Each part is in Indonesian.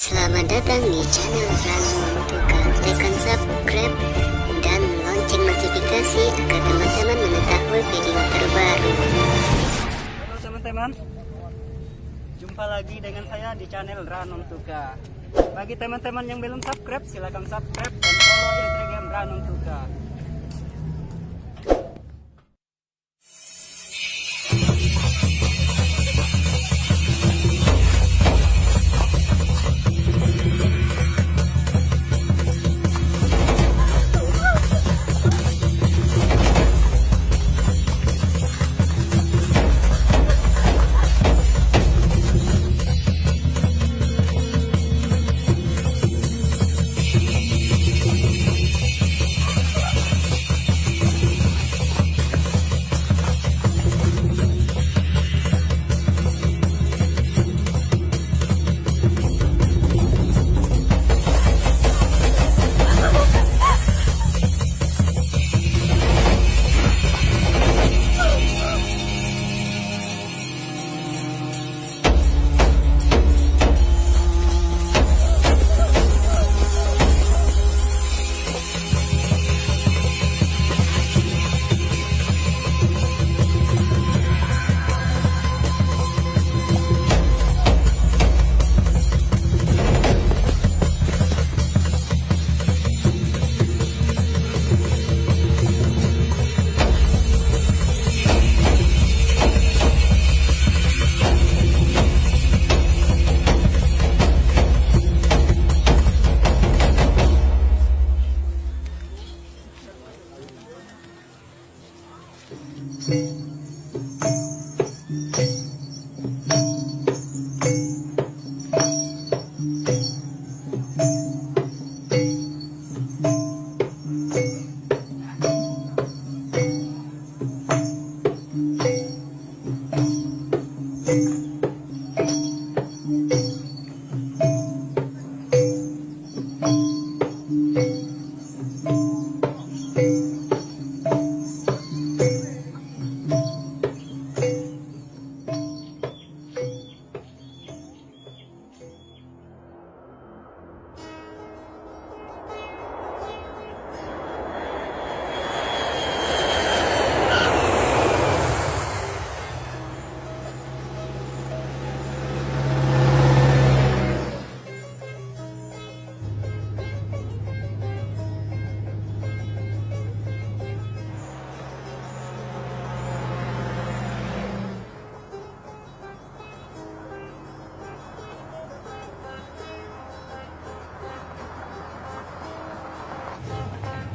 Selamat datang di channel Ranu Tuka. Tekan subscribe dan lonceng notifikasi agar teman-teman mengetahui video terbaru. Halo teman-teman, jumpa lagi dengan saya di channel Ranu Tuka. Bagi teman-teman yang belum subscribe, silakan subscribe dan follow Instagram Ranu Tuka.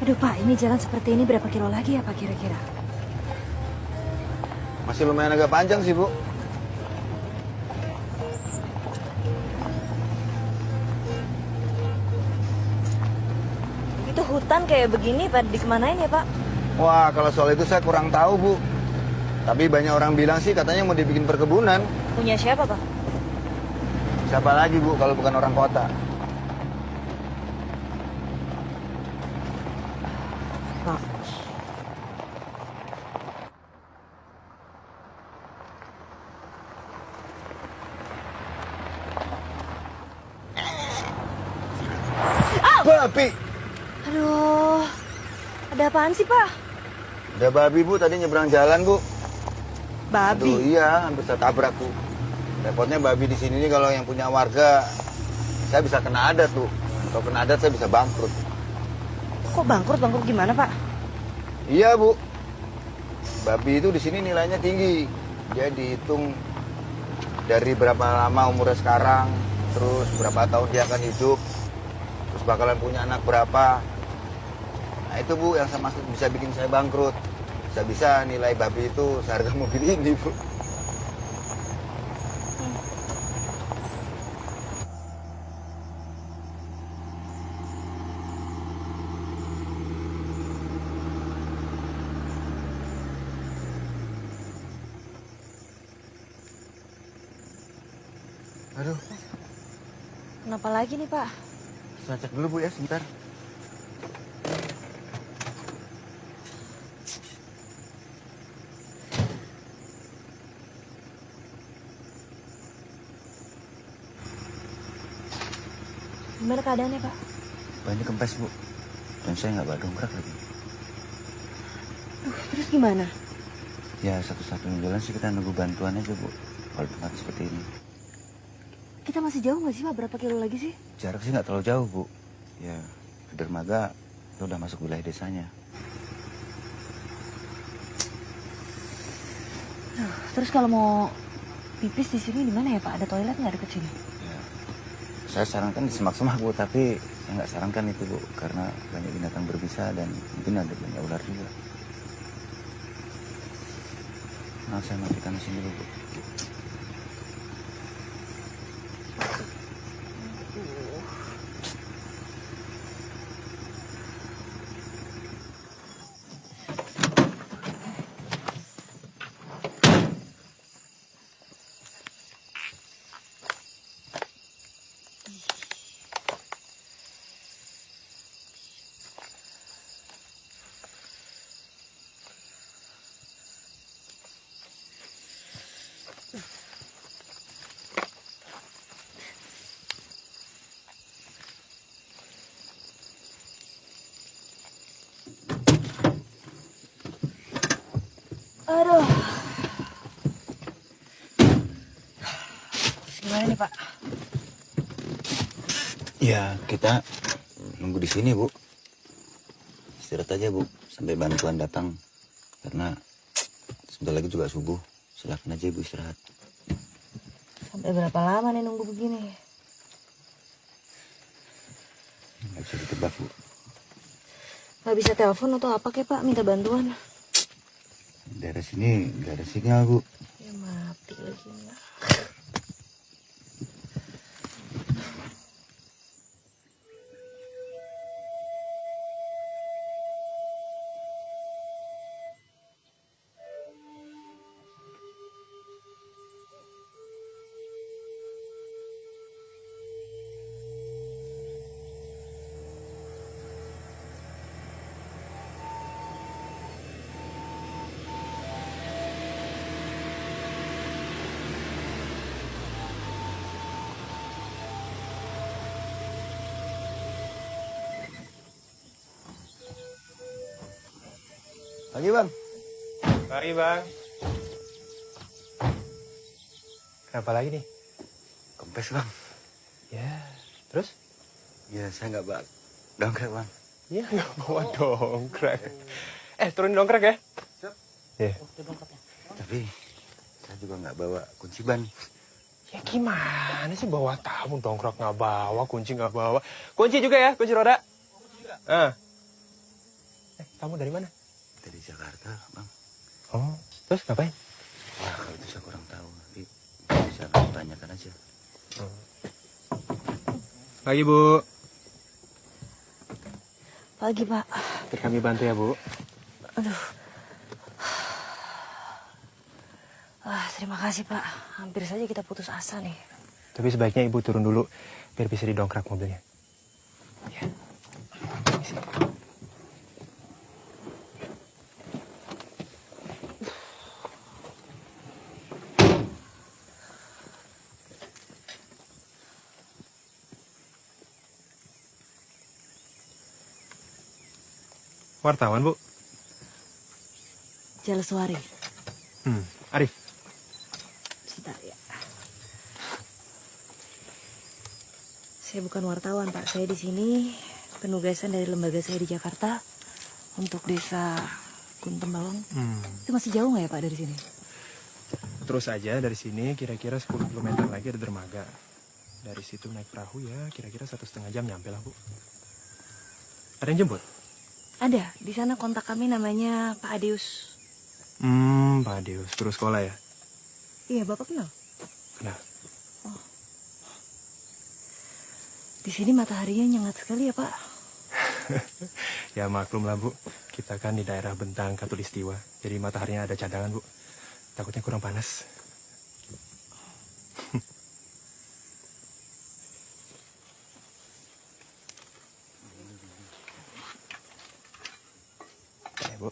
Aduh Pak, ini jalan seperti ini berapa kilo lagi ya Pak kira-kira? Masih lumayan agak panjang sih, Bu. Itu hutan kayak begini Pak, dikemanain ya Pak? Wah, kalau soal itu saya kurang tahu, Bu. Tapi banyak orang bilang sih katanya mau dibikin perkebunan. Punya siapa Pak? Siapa lagi, Bu, kalau bukan orang kota? Pak. Babi! Aduh, ada apaan sih Pak? Ada babi, Bu, tadi nyebrang jalan, Bu. Babi? Aduh, iya, hampir saya tabrak, Bu. Repotnya babi di sini nih kalau yang punya warga, saya bisa kena adat, Bu. Kalau kena adat saya bisa bangkrut. Kok bangkrut? Bangkrut gimana Pak? Iya, Bu. Babi itu di sini nilainya tinggi. Dia dihitung dari berapa lama umurnya sekarang, terus berapa tahun dia akan hidup, terus bakalan punya anak berapa. Nah itu, Bu, yang sama bisa bikin saya bangkrut. Bisa-bisa nilai babi itu seharga mobil ini, Bu. Aduh, Kenapa lagi nih Pak? saya cek dulu, Bu, ya, sebentar. Gimana keadaannya, Pak? Banyak kempes, Bu. Dan saya nggak bawa dongkrak lagi. Terus gimana? Ya, satu-satunya jalan sih kita nunggu bantuan aja, Bu. Kalau tempat seperti ini. Kita masih jauh nggak sih, Pak? Berapa kilo lagi sih? Jarak sih nggak terlalu jauh, Bu. Ya, ke dermaga itu udah masuk wilayah desanya. Terus kalau mau pipis di sini di mana ya, Pak? Ada toilet nggak deket sini? Ya, saya sarankan di semak-semak, Bu. Tapi saya nggak sarankan itu, Bu. Karena banyak binatang berbisa dan mungkin ada banyak ular juga. Nah, saya matikan di sini dulu, Bu. Aduh. Gimana nih, Pak? Ya, kita nunggu di sini, Bu. Istirahat aja, Bu, sampai bantuan datang. Karena sebentar lagi juga subuh. Silakan aja Ibu istirahat. Sampai berapa lama nih nunggu begini? Nggak bisa ditebak, Bu. Nggak bisa telepon atau apa kek, Pak? Minta bantuan. Daerah sini nggak ada sinyal, Bu. Ya mati lagi. Pagi, Bang. Mari, Bang. Kenapa lagi nih? Kempes, Bang. Ya, terus? Ya, saya nggak bawa dongkrak, Bang. Ya, nggak bawa dongkrak. Turunin dongkrak ya. Siap. Ya. Tapi saya juga nggak bawa kunci ban. Ya gimana sih bawa tamu, dongkrak nggak bawa, kunci nggak bawa. Kunci juga ya, kunci roda. Kamu dari mana? Dari Jakarta, Bang. Oh, terus ngapain? Wah, kalau itu saya kurang tahu. Nanti bisa tanyakan aja. Pagi, Bu. Pagi, Pak. Biar kami bantu ya, Bu. Aduh. Terima kasih, Pak. Hampir saja kita putus asa nih. Tapi sebaiknya Ibu turun dulu, biar bisa didongkrak mobilnya. Ya. Isi. Wartawan, Bu. Jaleswari. Arif. Sebentar ya. Saya bukan wartawan, Pak. Saya di sini penugasan dari lembaga saya di Jakarta untuk desa Guntembalong. Itu masih jauh nggak ya, Pak, dari sini? Terus aja dari sini kira-kira 10 km lagi ada dermaga. Dari situ naik perahu ya kira-kira 1,5 jam nyampe lah, Bu. Ada yang jemput? Ada. Di sana kontak kami namanya Pak Adeus. Pak Adeus. Terus sekolah ya? Iya, Bapak kenal? Kenal. Oh. Di sini mataharinya nyengat sekali ya, Pak. Ya maklum lah, Bu. Kita kan di daerah Bentang Katulistiwa. Jadi mataharinya ada cadangan, Bu. Takutnya kurang panas. Ya, Bu.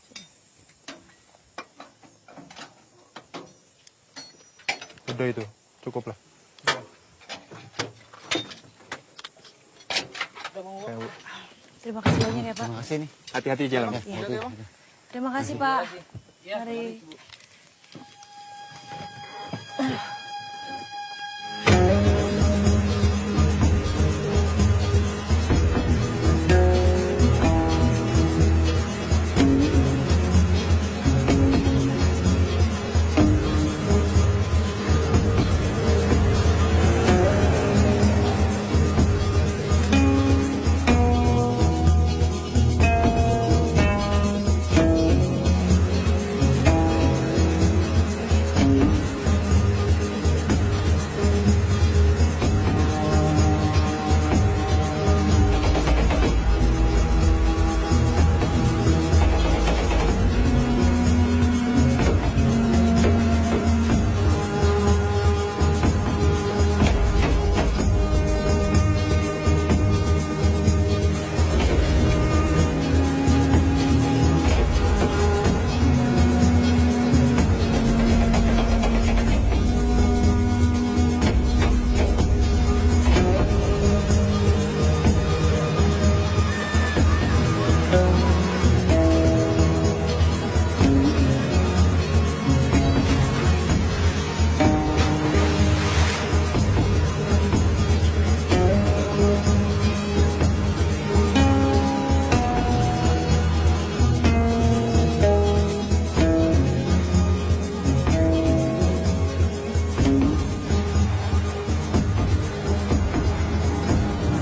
Udah itu, cukup lah. Saya, Bu. Terima kasih banyak ya Pak. Terima kasih nih. Hati-hati di jalan. Ya. Terima kasih Pak. Mari.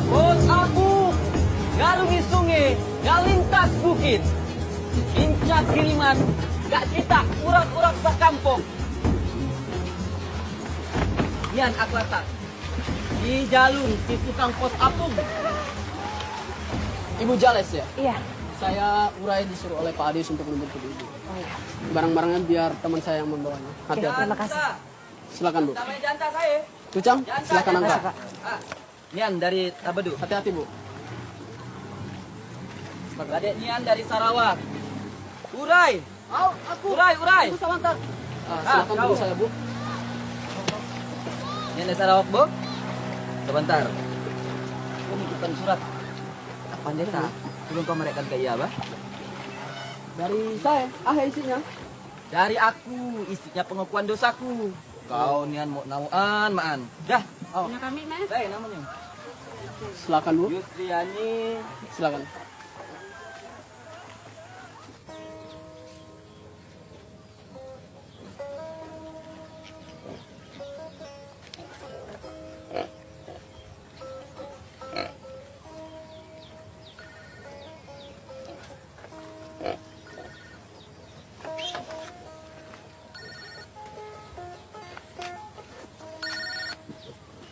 Bos aku, galungi sungai, galintas bukit. Incak kiriman, gak kita urak-urak sakampung. Nian aku atas. Di jalur di tukang pos apung. Ibu Jales ya? Iya. Saya urai disuruh oleh Pak Adis untuk membantu ibu. Oh iya. Barang-barangnya biar teman saya yang membawanya. Oke, Hati-hati. terima kasih. Silakan Bu. Namanya jantan saya. Tucang, silakan angkat. Ah, Nian dari Tabedu. Hati-hati Bu. Adek Nian dari Sarawak. Urai. Aku. Urai. Ibu Samantha. Silakan kau. dulu saya Bu. Nian dari Sarawak, Bu. Sebentar. Kau menunjukkan surat. Apa neta? Belum kau mereka ke iya, Bah? Dari saya. Isinya. Dari aku, isinya pengakuan dosaku. Kau Nian mau namuan, maan. Dah. Oh. Punya kami, Mas. Baik namanya. Silakan Bu. Yusriani. Silakan.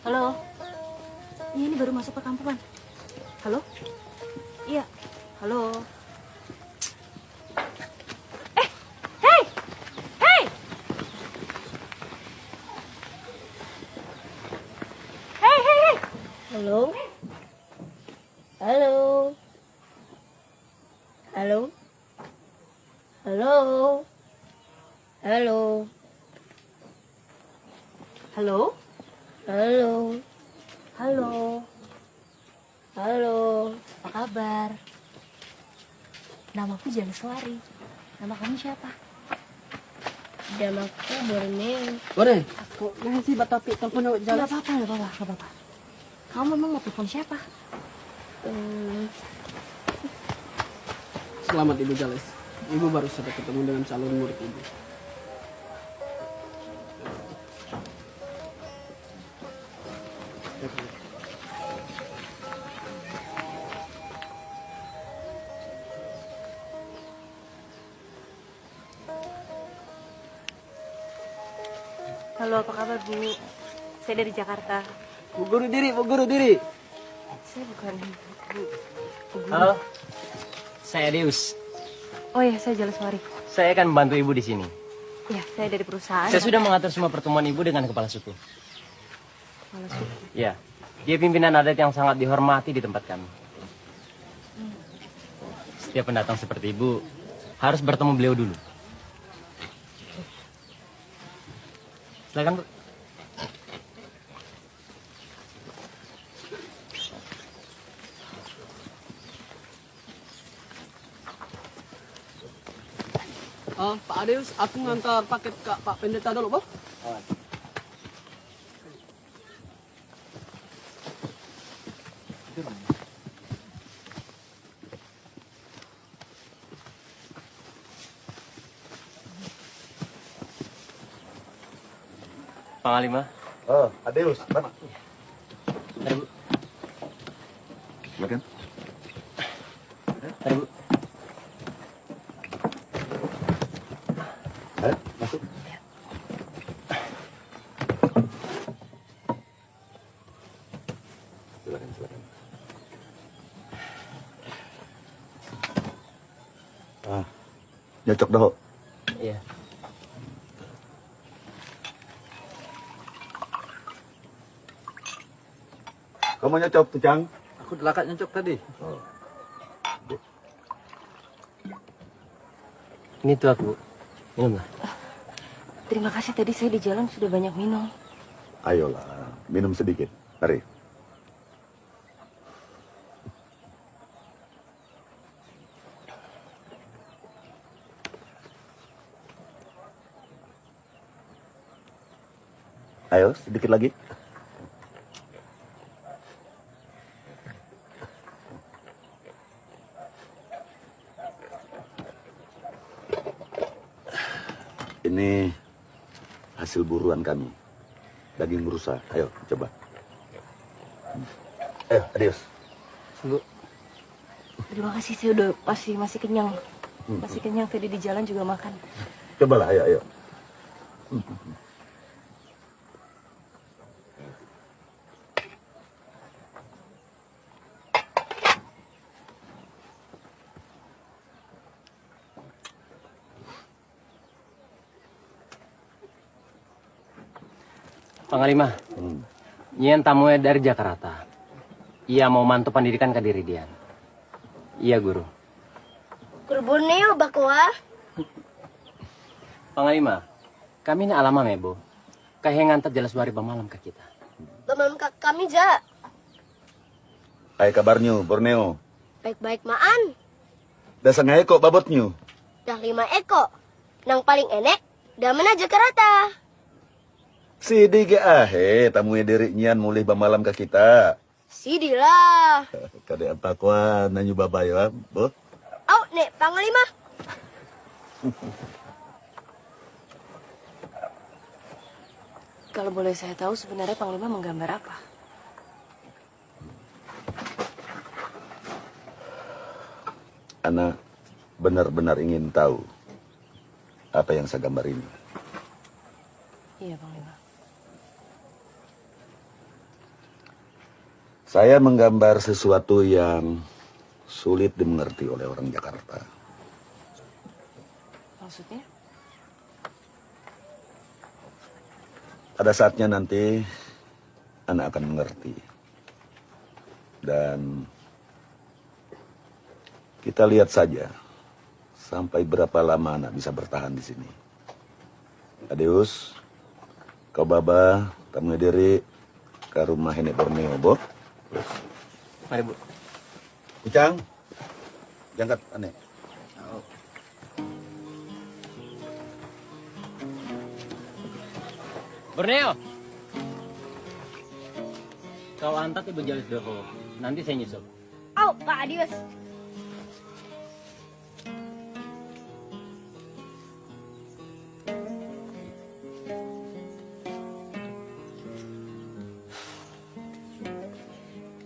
Halo. Iya, ini baru masuk perkampungan. Halo? Iya. Halo. Hey! Hey! Hey! Halo? Halo? Halo? Halo? Halo? Halo? Halo. Halo. Halo. Apa kabar? Namaku Janswari. Nama kamu siapa? Namaku Borneo. Boleh. Kok ngasih batapi telepon Gak Jales? apa-apa. Kamu memang mau telepon siapa? Selamat Ibu Jales. Ibu baru saja ketemu dengan calon murid Ibu. Halo, apa kabar Bu? Saya dari Jakarta. Bu Guru Diri. Saya bukan Bu. Halo, saya Deus. Oh iya, saya Jalaswari. Saya akan membantu ibu di sini. Iya, saya dari perusahaan. Saya sudah mengatur semua pertemuan ibu dengan kepala suku. Kepala suku. Ya, dia pimpinan adat yang sangat dihormati di tempat kami. Setiap pendatang seperti ibu harus bertemu beliau dulu. Silakan, Bu. Pak Adeus, aku ngantar paket ke Pak Pendeta dulu, Boh. Panglima. Oh, Adeus. Pak. Mari, Bu. Silakan. Mari, Bu. Ayo, masuk. Silakan, silakan. Nyocok dah. Iya. Kamu nyocok tuh, Cang? Aku delakat nyocok tadi. Ini tuh aku. Minumlah. Terima kasih, tadi saya di jalan sudah banyak minum. Ayolah, minum sedikit. Mari. Ayo, sedikit lagi. Ini hasil buruan kami. Daging rusa. Ayo, coba. Ayo, adios. Bu. Terima kasih, saya udah masih kenyang. Masih kenyang, tadi di jalan juga makan. Cobalah, ayo, ayo. Panglima. Nyian tamunya dari Jakarta. Ia mau mantu pendidikan ke diri Dian. Iya, Guru. Guru Borneo bakwa. Panglima, kami ini alama mebo. Kayak ngantar jelas wari malam ke kita. Bamam kami ja. Hai kabarnya, Borneo. Baik-baik maan. Dasar kok babotnya. Dah 5 eko. Nang paling enek, dah mana Jakarta. Sidi ke ahe, tamunya diri nyian mulih bamalam ke kita. Sidi lah. Kade apa kuan nanyu babayo, Bu? Au, nek Panglima. Kalau boleh saya tahu, sebenarnya Panglima menggambar apa? Ana benar-benar ingin tahu apa yang saya gambar ini. Iya, Panglima. Saya menggambar sesuatu yang sulit dimengerti oleh orang Jakarta. Maksudnya? Pada saatnya nanti, anak akan mengerti. Dan kita lihat saja sampai berapa lama anak bisa bertahan di sini. Adeus, kau baba, tamu diri ke rumah Nenek Borneo, Bo. Mari, Bu. Ucang, jangkat aneh. Borneo. Kau antar Ibu Jalis dulu. Nanti saya nyusul. Au, Pak Adios.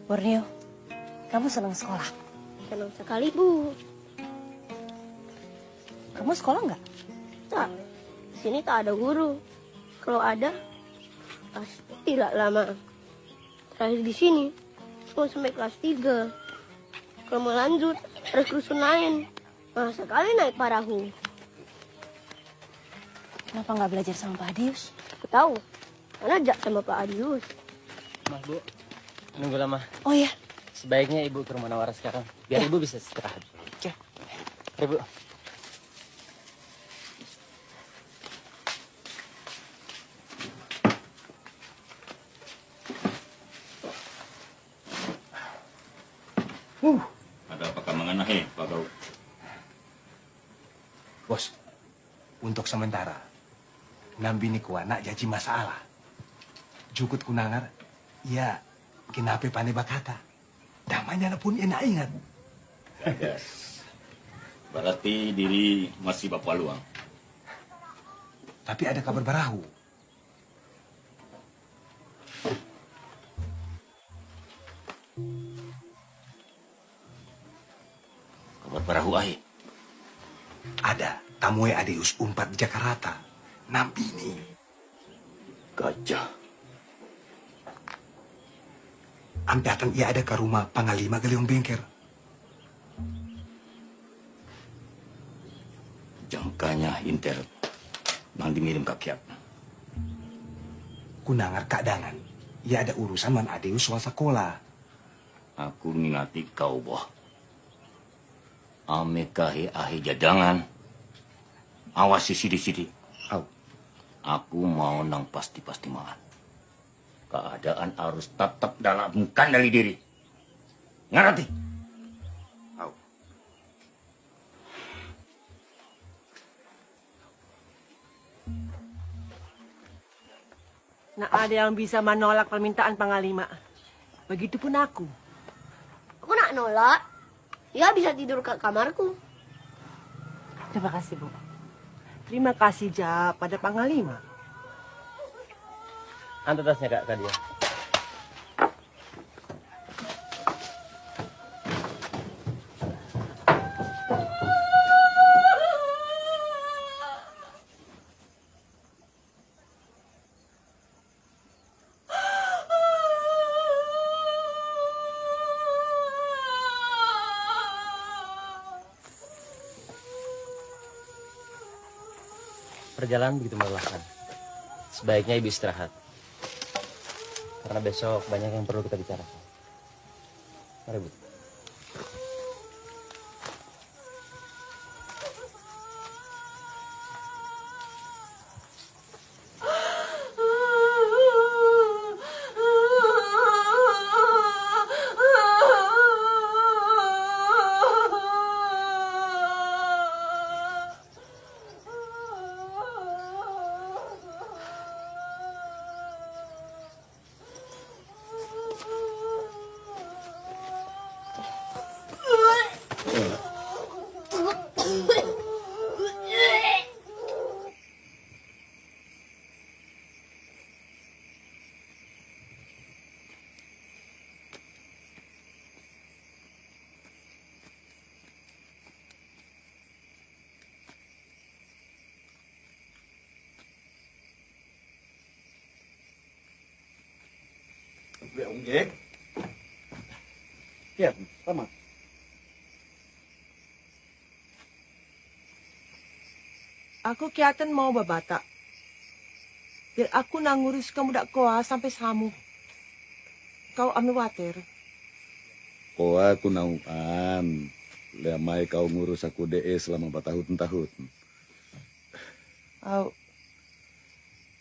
Borneo, kamu senang sekolah? Senang sekali, Bu. Kamu sekolah nggak? Tak, di sini tak ada guru. Kalau ada, pasti tidak lama. Terakhir di sini, cuma sampai kelas 3. Kalau mau lanjut, harus ke rusun lain. Nah, sekali naik perahu. Kenapa nggak belajar sama Pak Adius? Aku tahu, karena jak sama Pak Adius. Mas, Bu. Nunggu lama. Oh ya, Sebaiknya Ibu ke rumah Nawara sekarang. Biar Ibu bisa istirahat. Oke. Mari, Bu. Ada apa kamangan Pak Gau? Bos, untuk sementara. Nambini ku anak jaji masalah. Jukut kunangar, ya kenapa pane bakata. Damanya pun enak ingat. Yes. Berarti diri masih bapak luang. Tapi ada kabar barahu. Kabar barahu ahi. Ada tamu Adeus umpat di Jakarta. Nampini. Gajah. Ampiatan ia ada ke rumah Panglima Galeong Bengker. Jangkanya inter nang dimirim kakiat. Kunangar keadaan. Ia ada urusan man Adeus soal sekolah. Aku ngingati kau, boh. Ame kahi ahi jadangan. Awas sidi-sidi. Aku mau nang pasti-pasti makan. Keadaan harus tetap dalam kendali diri. Ngerti? Nah, ada yang bisa menolak permintaan Panglima. Begitupun aku. Aku nak nolak. Ya bisa tidur ke kamarku. Terima kasih, Bu. Terima kasih, Ja, pada Panglima. Antar tasnya, Kak, ke dia. Perjalanan begitu melelahkan. Sebaiknya Ibu istirahat. Karena besok banyak yang perlu kita bicarakan. Mari, Bu. Ông Dết. Iya, sama. Aku kiatan mau babata. Biar aku nangurus kamu dak koa sampai samu. Kau ambil water. Koa aku nauan. Lemai kau ngurus aku DE selama 4 tahun. Oh,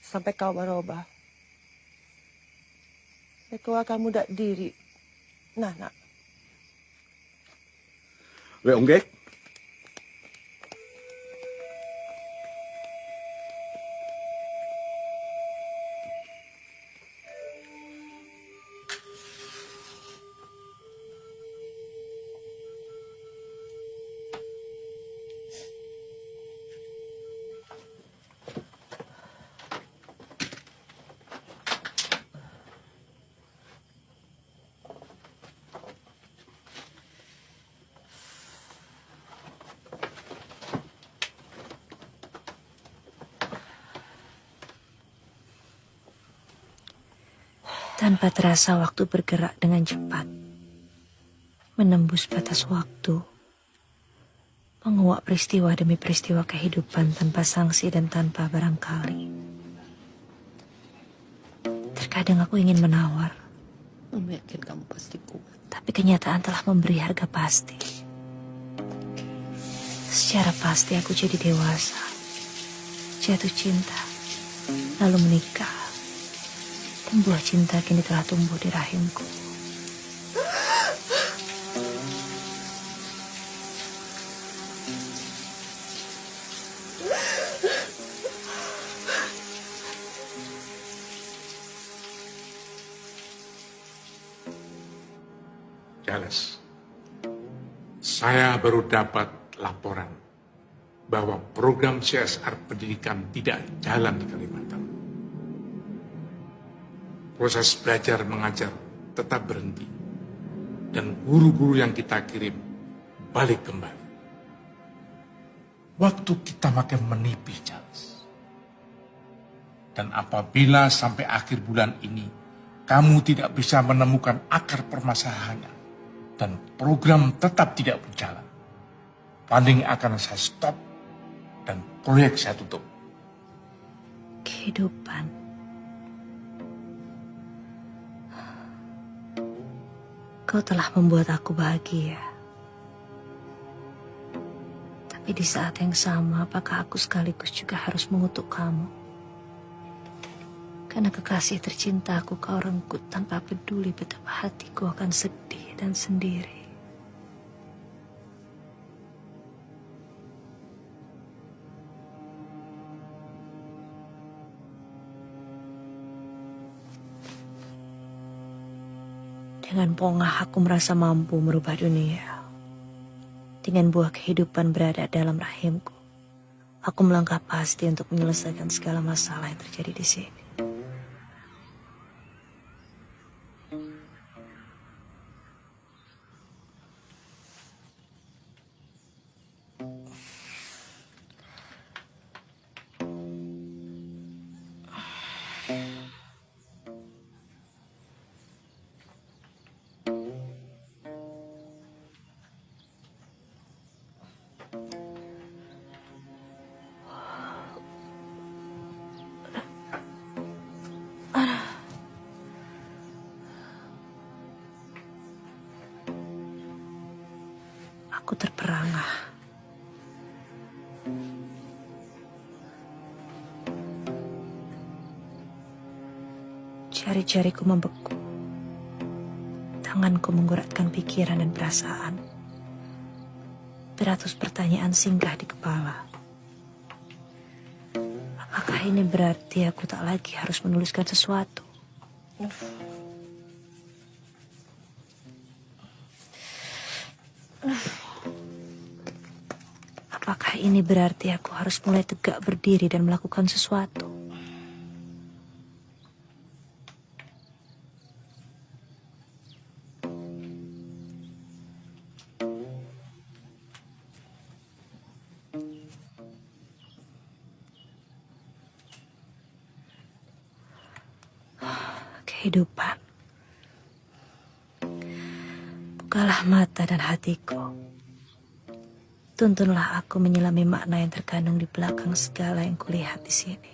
sampai kau berubah. Koa kamu dak diri. Nah. We Ông Dết. Tanpa terasa waktu bergerak dengan cepat, menembus batas waktu, menguak peristiwa demi peristiwa kehidupan tanpa sanksi dan tanpa barangkali. Terkadang aku ingin menawar, Meyakin kamu pasti kuat. tapi kenyataan telah memberi harga pasti. Secara pasti aku jadi dewasa, jatuh cinta, lalu menikah. Dan buah cinta kini telah tumbuh di rahimku. Charles, saya baru dapat laporan bahwa program CSR pendidikan tidak jalan di Kalimantan. Proses belajar mengajar tetap berhenti, dan guru-guru yang kita kirim balik kembali. Waktu kita makin menipis, Charles. Dan apabila sampai akhir bulan ini kamu tidak bisa menemukan akar permasalahannya dan program tetap tidak berjalan, funding akan saya stop dan proyek saya tutup. Kehidupan. Kau telah membuat aku bahagia. Tapi di saat yang sama, apakah aku sekaligus juga harus mengutuk kamu? Karena kekasih tercintaku kau renggut tanpa peduli betapa hatiku akan sedih dan sendiri. Dengan pongah aku merasa mampu merubah dunia. Dengan buah kehidupan berada dalam rahimku, aku melangkah pasti untuk menyelesaikan segala masalah yang terjadi di sini. Aku terperangah. Jari-jariku membeku. Tanganku menggerakkan pikiran dan perasaan. Beratus pertanyaan singgah di kepala. Apakah ini berarti aku tak lagi harus menuliskan sesuatu? Apakah ini berarti aku harus mulai tegak berdiri dan melakukan sesuatu? Kehidupan. Bukalah mata dan hatiku. Tuntunlah aku menyelami makna yang terkandung di belakang segala yang kulihat di sini.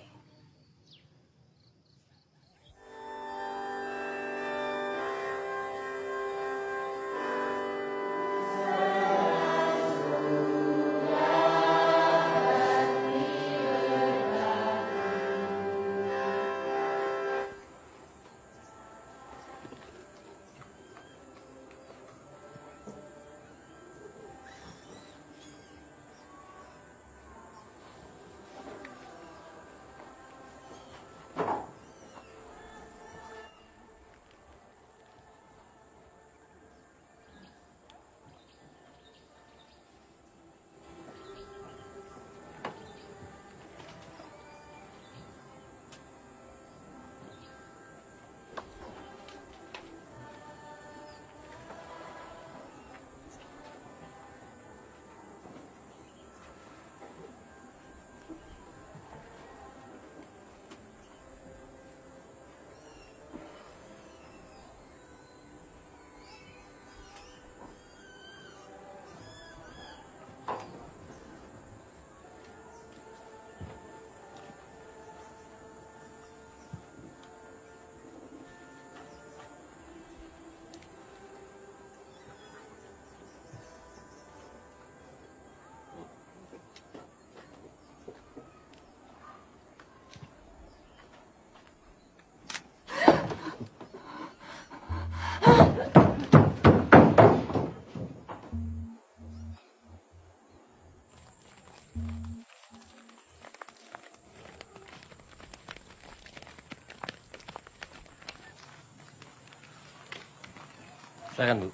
Silakan, Bu.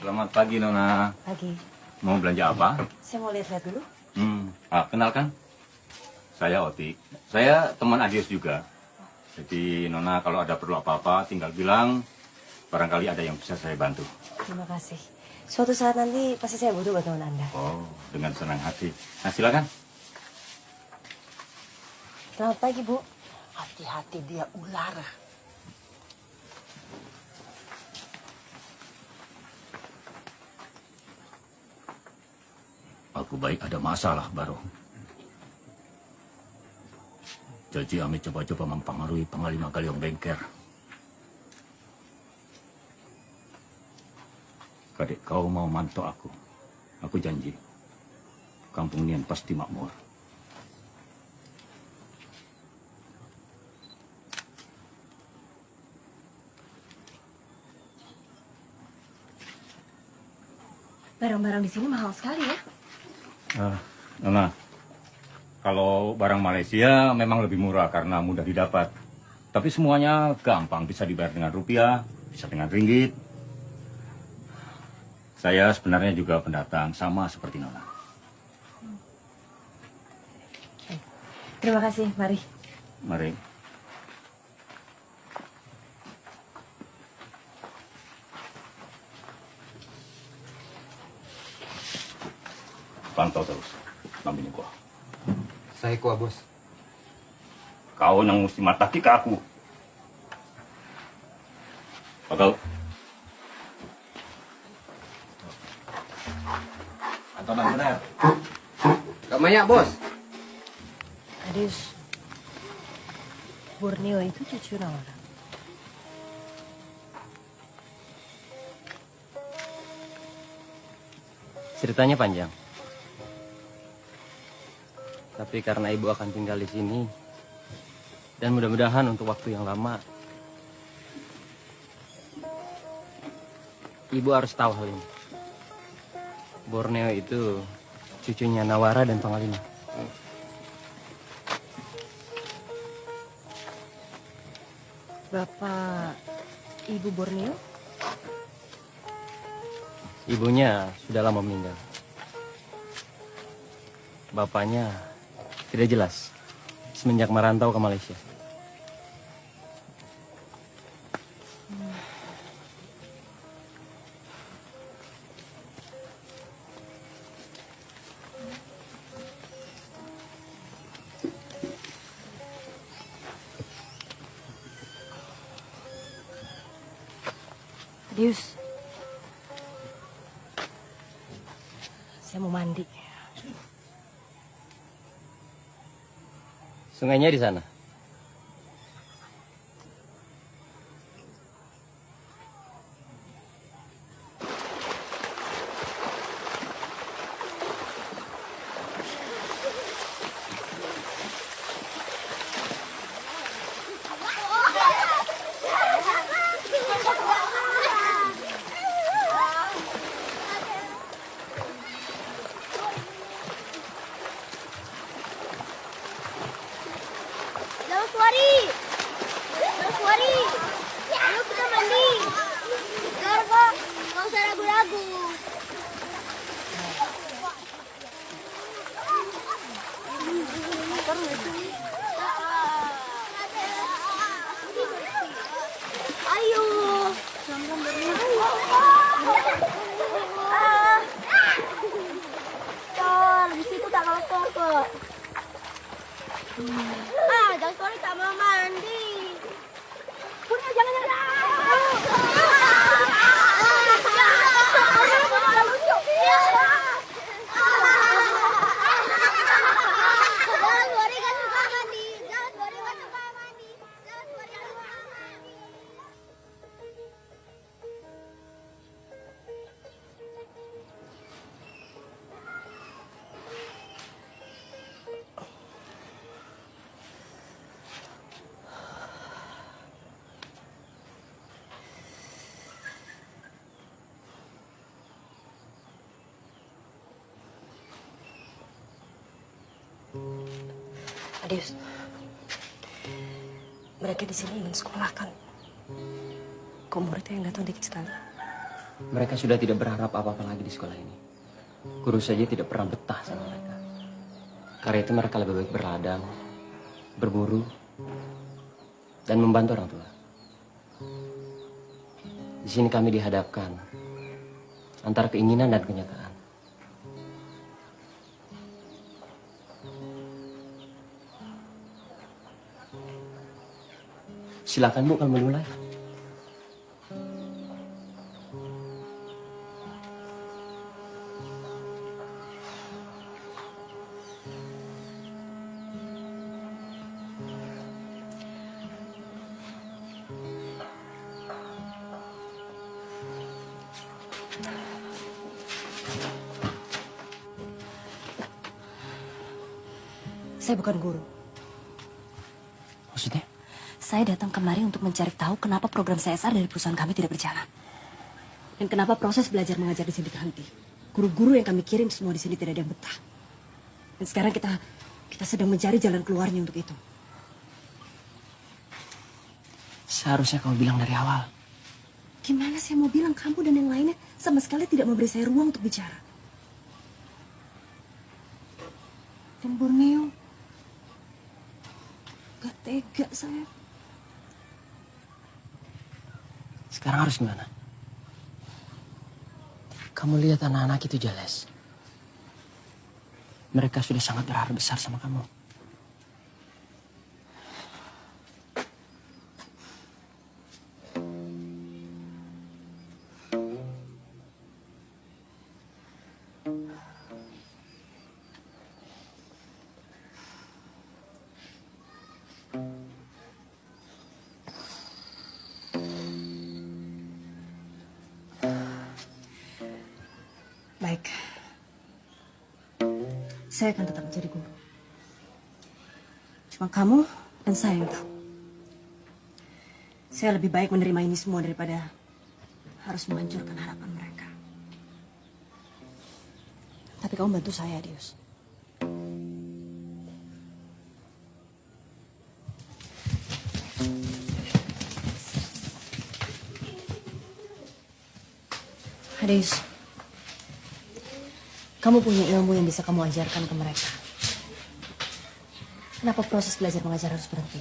Selamat pagi, Nona. Pagi. Mau belanja apa? Saya mau lihat-lihat dulu. Kenalkan. Saya Oti. Saya teman Adius juga. Jadi, Nona kalau ada perlu apa-apa, tinggal bilang. Barangkali ada yang bisa saya bantu. Terima kasih. Suatu saat nanti pasti saya butuh bantuan Anda. Oh, dengan senang hati. Nah, silakan. Selamat pagi, Bu. Hati-hati dia ular. Aku baik ada masalah baru. Jadi Ami coba-coba mempengaruhi Panglima Galiong Bengker. Kadek kau mau manto aku janji. Kampung Nian pasti makmur. Barang-barang di sini mahal sekali ya. Nona, kalau barang Malaysia memang lebih murah karena mudah didapat. Tapi semuanya gampang, bisa dibayar dengan rupiah, bisa dengan ringgit. Saya sebenarnya juga pendatang, sama seperti Nona. Terima kasih, mari. Mari. Pantau terus. Namanya gua. Saya kuah, Bos. Kau nang mesti mata ke aku. Bakal. Atau nang benar. Kamanya, Bos. Adius. Borneo itu cucu Nawara. Ceritanya panjang. Tapi karena ibu akan tinggal di sini, dan mudah-mudahan untuk waktu yang lama, ibu harus tahu hal ini. Borneo itu cucunya Nawara dan Panglima. Bapak Ibu Borneo? Ibunya sudah lama meninggal. Bapaknya tidak jelas semenjak merantau ke Malaysia. Adius. Saya mau mandi. Sungainya di sana. Ayo kita mandi. Garba, nggak usah ragu-ragu. Ayo. Di situ tak kotor kok. Jangan sorry tak mau mandi. Punya jangan Adius, mereka di sini ingin sekolah kan? Kok muridnya yang datang dikit sekali? Mereka sudah tidak berharap apa-apa lagi di sekolah ini. Guru saja tidak pernah betah sama mereka. Karena itu mereka lebih baik berladang, berburu, dan membantu orang tua. Di sini kami dihadapkan antara keinginan dan kenyataan. Silakan Bu, kami mulai. Saya bukan guru. Maksudnya? Saya datang kemari untuk mencari tahu kenapa program CSR dari perusahaan kami tidak berjalan. Dan kenapa proses belajar mengajar di sini terhenti. Guru-guru yang kami kirim semua di sini tidak ada yang betah. Dan sekarang kita sedang mencari jalan keluarnya untuk itu. Seharusnya kamu bilang dari awal. Gimana saya mau bilang, kamu dan yang lainnya sama sekali tidak memberi saya ruang untuk bicara. Dan Borneo, gak tega saya. Sekarang harus gimana? Kamu lihat anak-anak itu, Jales. Mereka sudah sangat berharap besar sama kamu. Baik. Saya akan tetap menjadi guru. Cuma kamu dan saya yang tahu. Saya lebih baik menerima ini semua daripada harus menghancurkan harapan mereka. Tapi kamu bantu saya, Dius. Dius. Kamu punya ilmu yang bisa kamu ajarkan ke mereka. Kenapa proses belajar mengajar harus berhenti?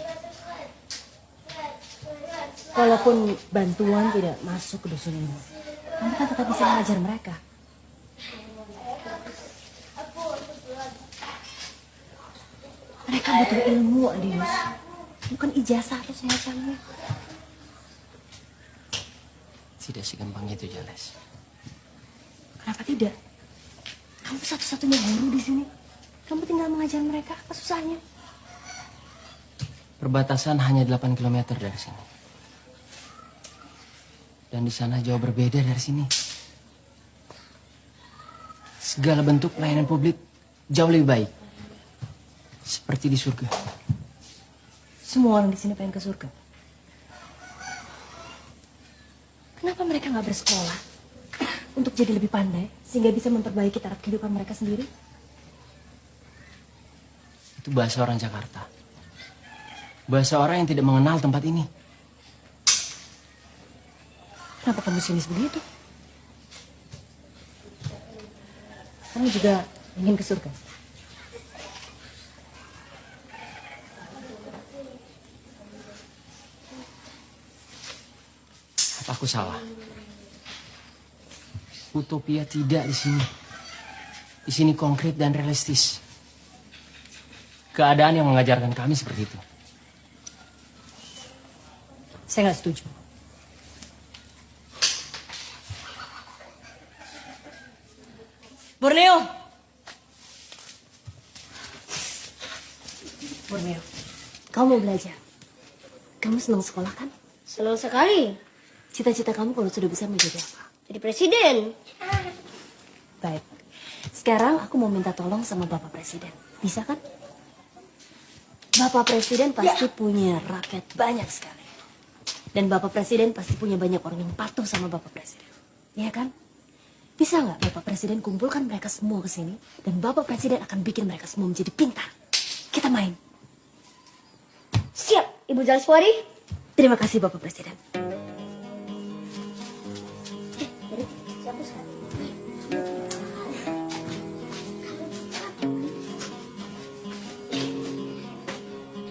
Walaupun bantuan tidak masuk ke dusun ini, kamu kan tetap bisa mengajar mereka. Mereka butuh ilmu, Adius. Bukan ijazah atau semacamnya. Tidak segampang itu, Jales. Kenapa tidak? Kamu satu-satunya guru di sini. Kamu tinggal mengajar mereka. Apa susahnya? Perbatasan hanya 8 km dari sini. Dan di sana jauh berbeda dari sini. Segala bentuk pelayanan publik jauh lebih baik. Seperti di surga. Semua orang di sini pengen ke surga. Kenapa mereka nggak bersekolah? Untuk jadi lebih pandai, sehingga bisa memperbaiki taraf kehidupan mereka sendiri? Itu bahasa orang Jakarta. Bahasa orang yang tidak mengenal tempat ini. Kenapa kamu sinis begitu? Kamu juga ingin ke surga? Apa aku salah? Utopia tidak di sini. Di sini konkret dan realistis. Keadaan yang mengajarkan kami seperti itu. Saya nggak setuju. Borneo! Borneo, kamu mau belajar? Kamu senang sekolah kan? Senang sekali. Cita-cita kamu kalau sudah besar menjadi apa? Jadi presiden. Baik. Sekarang aku mau minta tolong sama Bapak Presiden. Bisa kan? Bapak Presiden pasti punya rakyat banyak sekali. Dan Bapak Presiden pasti punya banyak orang yang patuh sama Bapak Presiden. Iya kan? Bisa nggak Bapak Presiden kumpulkan mereka semua ke sini dan Bapak Presiden akan bikin mereka semua menjadi pintar. Kita main. Siap, Ibu Jalswari. Terima kasih Bapak Presiden. Dari Hapuskan.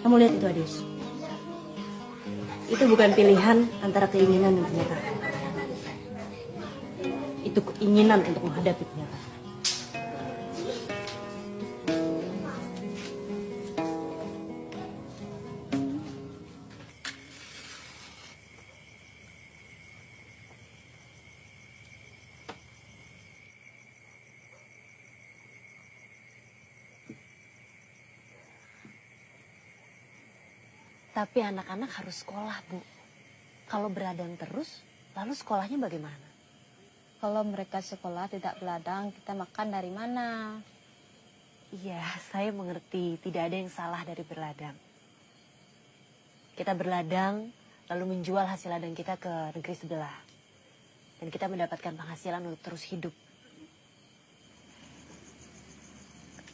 Kamu lihat itu, Adius. Itu bukan pilihan antara keinginan dan kenyataan. Itu keinginan untuk menghadapi kenyataan. Tapi anak-anak harus sekolah, Bu. Kalau beradang terus, lalu sekolahnya bagaimana? Kalau mereka sekolah tidak beladang, kita makan dari mana? Iya, saya mengerti. Tidak ada yang salah dari berladang. Kita berladang, lalu menjual hasil ladang kita ke negeri sebelah. Dan kita mendapatkan penghasilan untuk terus hidup.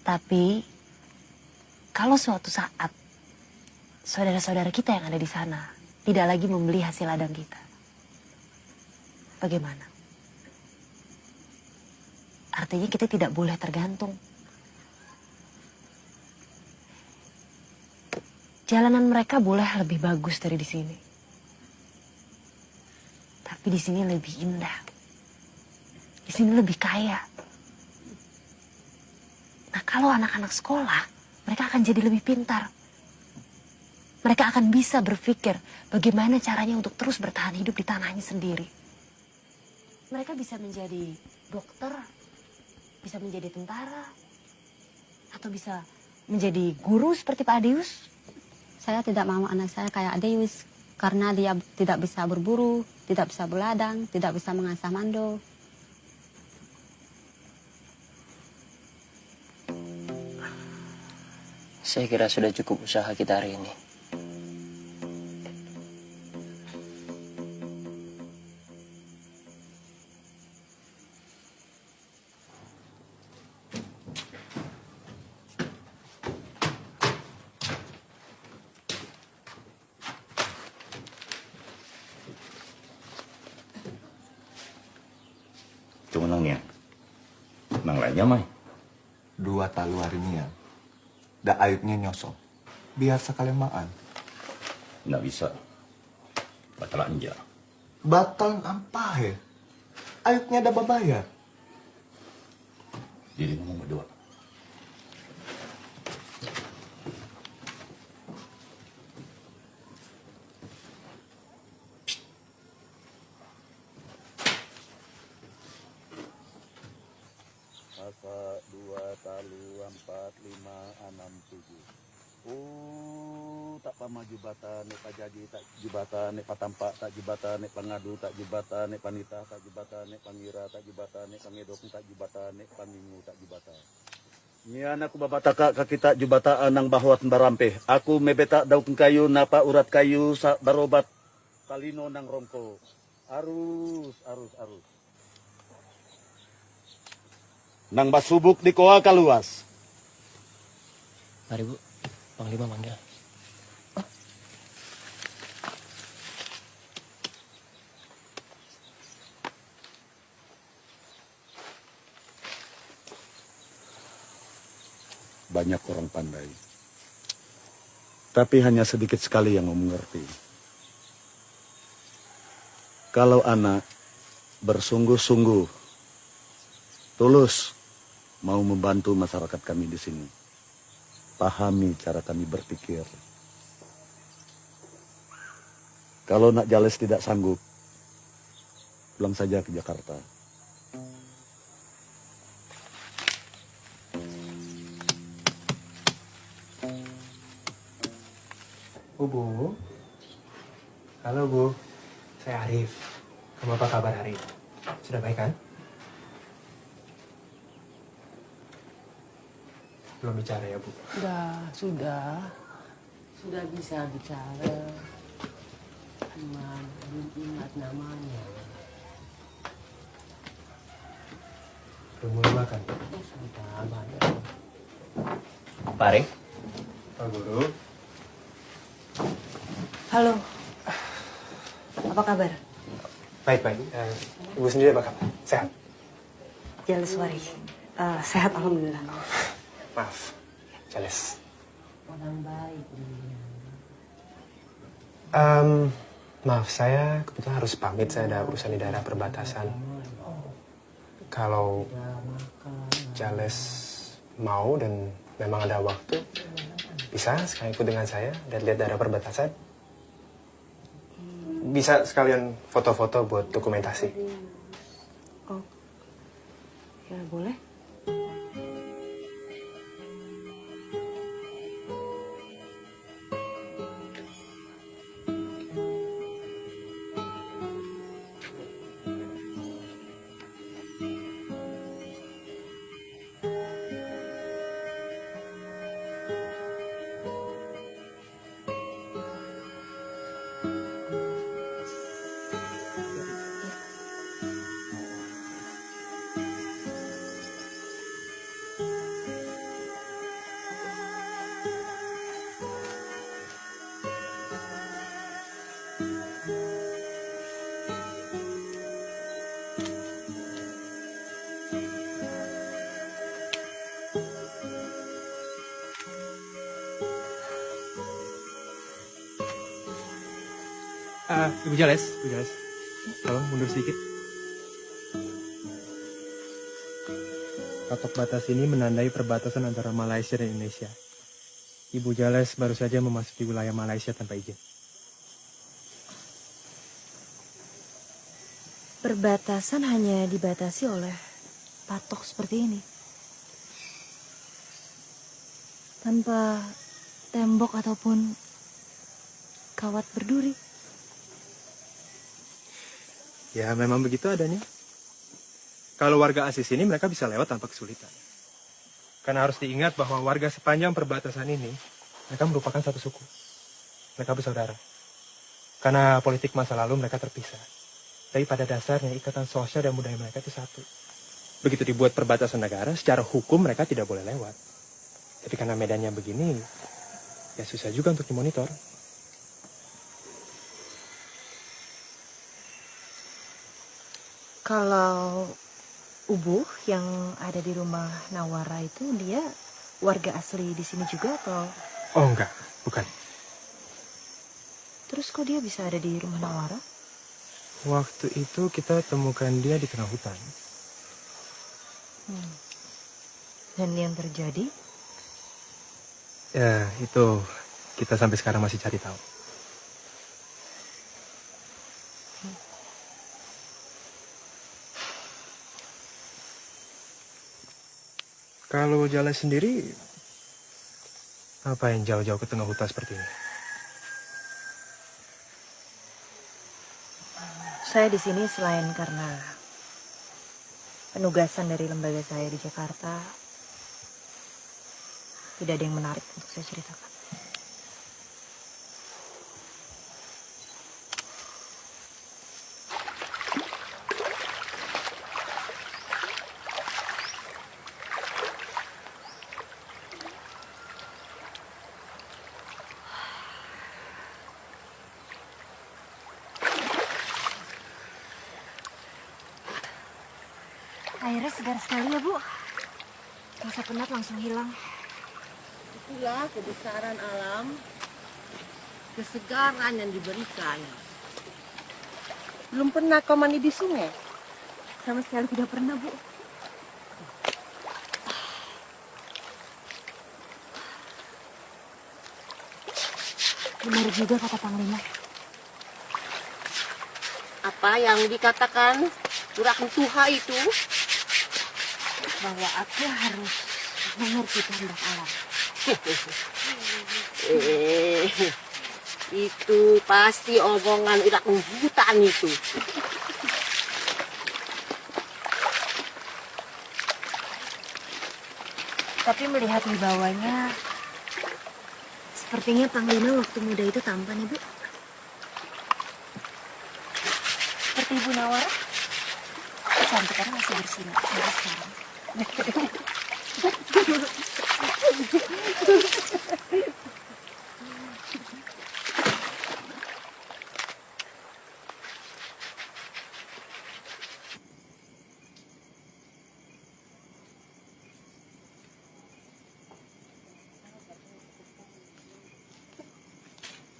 Tapi, kalau suatu saat saudara-saudara kita yang ada di sana tidak lagi membeli hasil ladang kita, bagaimana? Artinya kita tidak boleh tergantung. Jalanan mereka boleh lebih bagus dari di sini, tapi di sini lebih indah. Di sini lebih kaya. Nah, kalau anak-anak sekolah, mereka akan jadi lebih pintar. Mereka akan bisa berpikir bagaimana caranya untuk terus bertahan hidup di tanahnya sendiri. Mereka bisa menjadi dokter, bisa menjadi tentara, atau bisa menjadi guru seperti Pak Adius. Saya tidak mau anak saya kayak Adius, karena dia tidak bisa berburu, tidak bisa berladang, tidak bisa mengasah mando. Saya kira sudah cukup usaha kita hari ini. Cuma nang niya. Nang lainnya mai. 2 talu hari ini ya. Da ayutnya nyosong. Biar sekalian makan. Nggak bisa. Batal anja. Batal apa ya? Ayutnya ada babayar. Jadi ngomong berdua. Masa 2 talu 4 5 6 7. Tak pama jubatan nek pajaji tak jubatan nek patampak tak jubatan nek pangadu tak jubatan nek panita tak jubatan nek pangira tak jubatan nek pangedok tak jubatan nek pamingu tak jubatan. Nyian aku babataka ka kita jubataan nang bahwat barampe. Aku mebeta daun kayu napa urat kayu barobat kalino nang rongko. Arus. Nang basubuk di koa kaluas. Mari Bu, Panglima manggil. Banyak orang pandai. Tapi hanya sedikit sekali yang mengerti. Kalau anak bersungguh-sungguh, tulus mau membantu masyarakat kami di sini, pahami cara kami berpikir. Kalau nak Jales tidak sanggup, pulang saja ke Jakarta. Bu. Halo Bu, saya Arif. Kamu apa kabar hari ini? Sudah baik kan? Belum bicara ya Bu? Sudah bisa bicara. Cuma belum ingat namanya. Belum mulai makan? Sudah banyak. Pak Arif. Pak Guru. Halo. Apa kabar? Baik. Ibu sendiri apa kabar? Sehat? Jales Wari. Sehat alhamdulillah. Maaf, Jales. Maaf, saya kebetulan harus pamit. Saya ada urusan di daerah perbatasan. Kalau Jales mau dan memang ada waktu, bisa sekalian ikut dengan saya dan lihat daerah perbatasan. Bisa sekalian foto-foto buat dokumentasi. Oh, ya boleh. Ibu Jales, tolong mundur sedikit. Patok batas ini menandai perbatasan antara Malaysia dan Indonesia. Ibu Jales baru saja memasuki wilayah Malaysia tanpa izin. Perbatasan hanya dibatasi oleh patok seperti ini. Tanpa tembok ataupun kawat berduri. Ya, memang begitu adanya. Kalau warga asli sini, mereka bisa lewat tanpa kesulitan. Karena harus diingat bahwa warga sepanjang perbatasan ini, mereka merupakan satu suku. Mereka bersaudara. Karena politik masa lalu mereka terpisah. Tapi pada dasarnya ikatan sosial dan budaya mereka itu satu. Begitu dibuat perbatasan negara, secara hukum mereka tidak boleh lewat. Tapi karena medannya begini, ya susah juga untuk dimonitor. Kalau Ubuh yang ada di rumah Nawara itu dia warga asli di sini juga atau? Oh enggak, bukan. Terus kok dia bisa ada di rumah Nawara? Waktu itu kita temukan dia di tengah hutan. Dan yang terjadi? Ya itu kita sampai sekarang masih cari tahu. Kalau jalan sendiri, apa yang jauh-jauh ke tengah hutan seperti ini? Saya di sini selain karena penugasan dari lembaga saya di Jakarta, tidak ada yang menarik untuk saya ceritakan. Airnya segar sekali ya, Bu. Rasa penat langsung hilang. Itulah kebesaran alam, kesegaran yang diberikan. Belum pernah kau mandi di sungai? Sama sekali tidak pernah, Bu. Benar juga kata Panglima. Apa yang dikatakan Turak Tuha itu? Bahwa aku harus mengerti kehendak alam. Itu pasti omongan udah hutan itu. Tapi melihat wibawanya, sepertinya Panglima waktu muda itu tampan, Ibu. Seperti Ibu Nawara, kecantikannya masih bersinar sampai sekarang.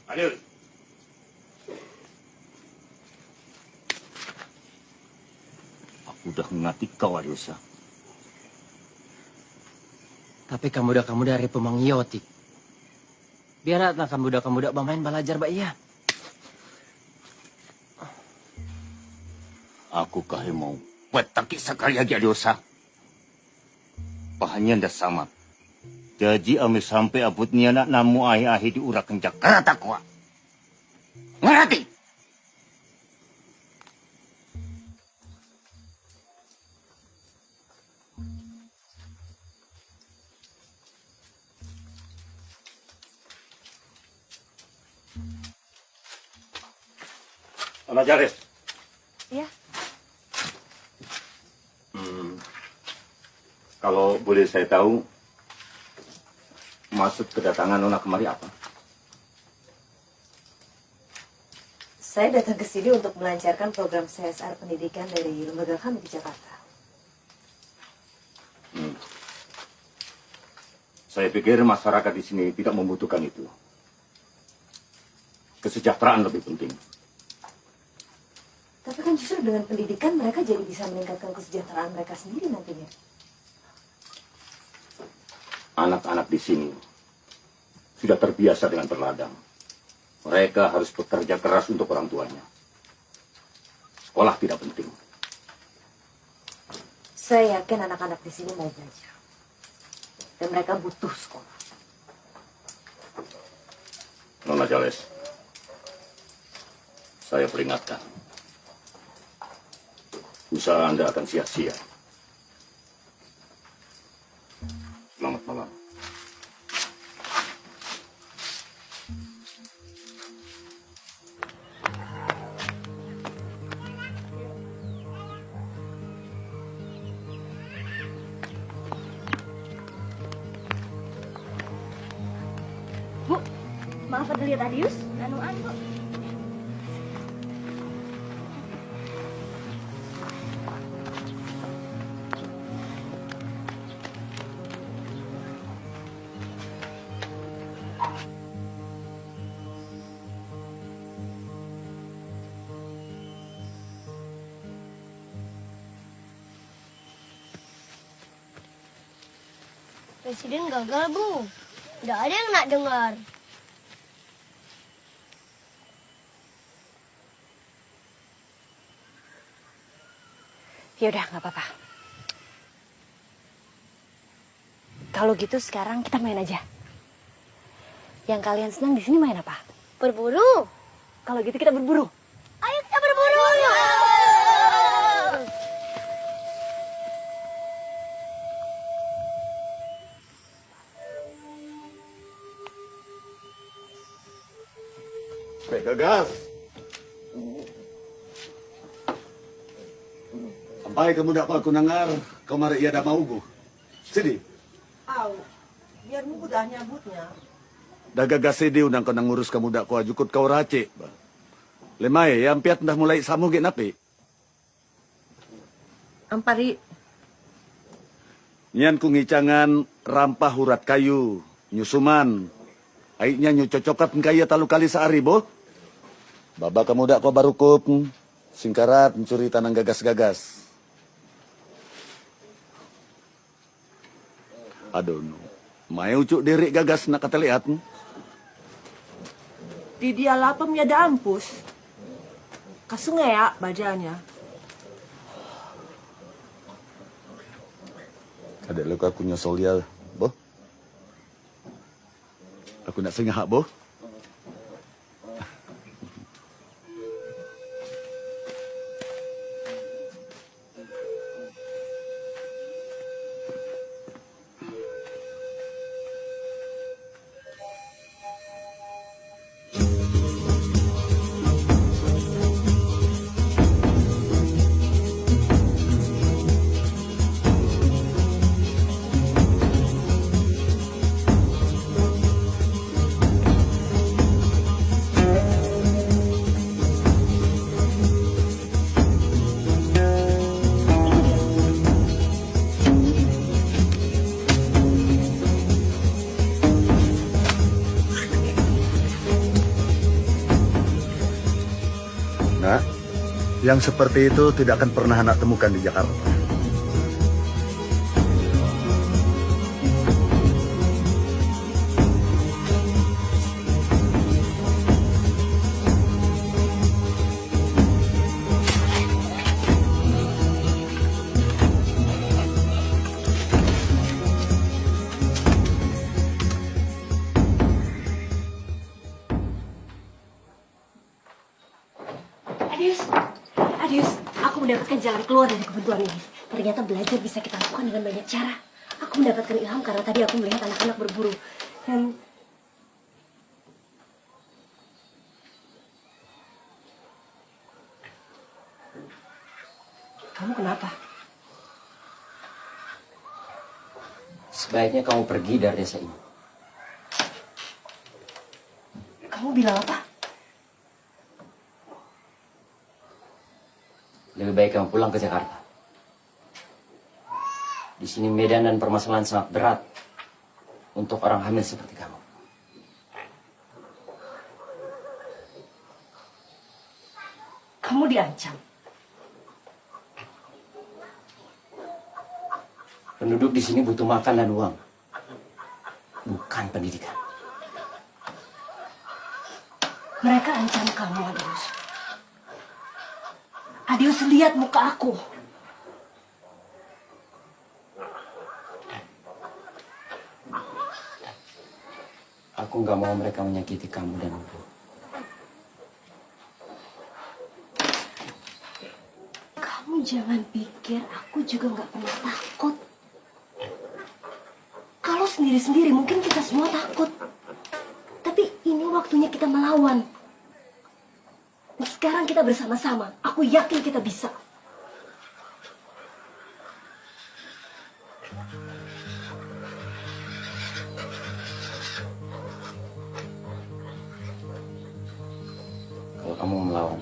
Adil. Aku udah mengerti kau, Adilsa. Tapi kamu dari pemangiotik. Biarlah kamu udah bermain belajar ba iya. Aku kahe mau petaki sekali lagi Adilsa. Pahanya ndak sama. Jadi ame sampai abutnya nak namu ahi-ahi di urakan Jakarta kuat. Ngerti? Nona Jares. Iya. Kalau boleh saya tahu, maksud kedatangan Nona kemari apa? Saya datang ke sini untuk melancarkan program CSR pendidikan dari lembaga kami di Jakarta. Saya pikir masyarakat di sini tidak membutuhkan itu. Kesejahteraan lebih penting. Tapi kan justru dengan pendidikan mereka jadi bisa meningkatkan kesejahteraan mereka sendiri nantinya. Anak-anak di sini sudah terbiasa dengan berladang. Mereka harus bekerja keras untuk orang tuanya. Sekolah tidak penting. Saya yakin anak-anak di sini mau belajar. Dan mereka butuh sekolah. Nona Jales, saya peringatkan. Usaha Anda akan sia-sia. Selamat malam. Bu, maaf ada lihat Adius? Anuan, Bu. Presiden gagal, Bu. Nggak ada yang nak dengar. Yaudah, nggak apa-apa. Kalau gitu sekarang kita main aja. Yang kalian senang di sini main apa? Berburu. Kalau gitu kita berburu. Ayo kita berburu. Baik, gagas. Sampai kamu dapat kunangar, kau mari ia dah mau bu. Sini. Au, biar mudah nyabutnya. Dah gagas sini undang kau nang ngurus kamu dak kau ajukut kau racik. Lemai, yang piat dah mulai samu gek napi. Ampari. Nyan ku ngicangan rampah urat kayu, nyusuman. Aiknya nyucocokat kaya talu kali sehari, boh. Baba kamu dak kau barukup, singkarat mencuri tanang gagas-gagas. Aduh, mau ucuk diri gagas nak kata lihat. Di dia lapam ya dampus. Ke sungai ya bajanya. Ada luka aku nyosol dia, boh. Aku nak singgah, boh. Yang seperti itu tidak akan pernah anak temukan di Jakarta. Adius, aku mendapatkan jalan keluar dari kebutuhan ini. Ternyata belajar bisa kita lakukan dengan banyak cara. Aku mendapatkan ilham karena tadi aku melihat anak-anak berburu. Dan kamu kenapa? Sebaiknya kamu pergi dari desa ini. Kamu bilang apa? Lebih baik kamu pulang ke Jakarta. Di sini medan dan permasalahan sangat berat untuk orang hamil seperti kamu. Kamu diancam. Penduduk di sini butuh makan dan uang, bukan pendidikan. Mereka ancam kamu, Adius. Adius, lihat muka aku. Aku nggak mau mereka menyakiti kamu dan ibu. Kamu jangan pikir aku juga nggak pernah takut. Kalau sendiri-sendiri mungkin kita semua takut. Tapi ini waktunya kita melawan. Sekarang kita bersama-sama. Aku yakin kita bisa. Kalau kamu melawan,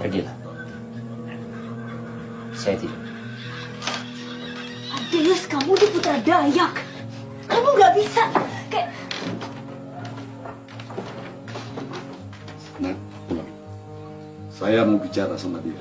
pergilah. Saya tidak. Adius, kamu di Putra Dayak. Kamu nggak bisa. Kayak Nak, pulang. Saya mau bicara sama dia.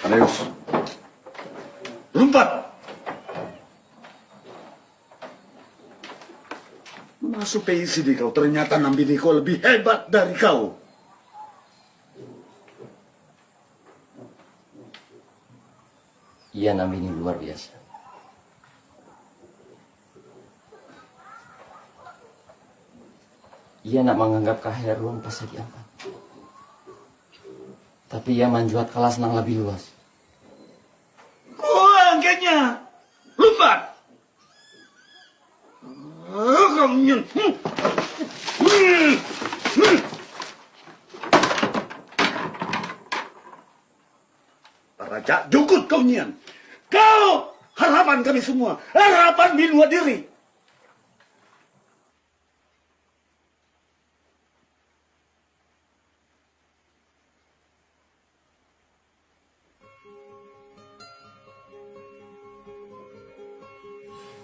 Adius. Lompat! Masuk PICD kau, ternyata Nambiniko lebih hebat dari kau. Iya, Nami ini luar biasa. Ia nak menganggap kahir ruang pas diangkat. Tapi ia menjuat kelas nang lebih luas. Angkatnya! Lompat! Kamu nyen. Raja Jukut kau nyen. Kau harapan kami semua. Harapan minua diri.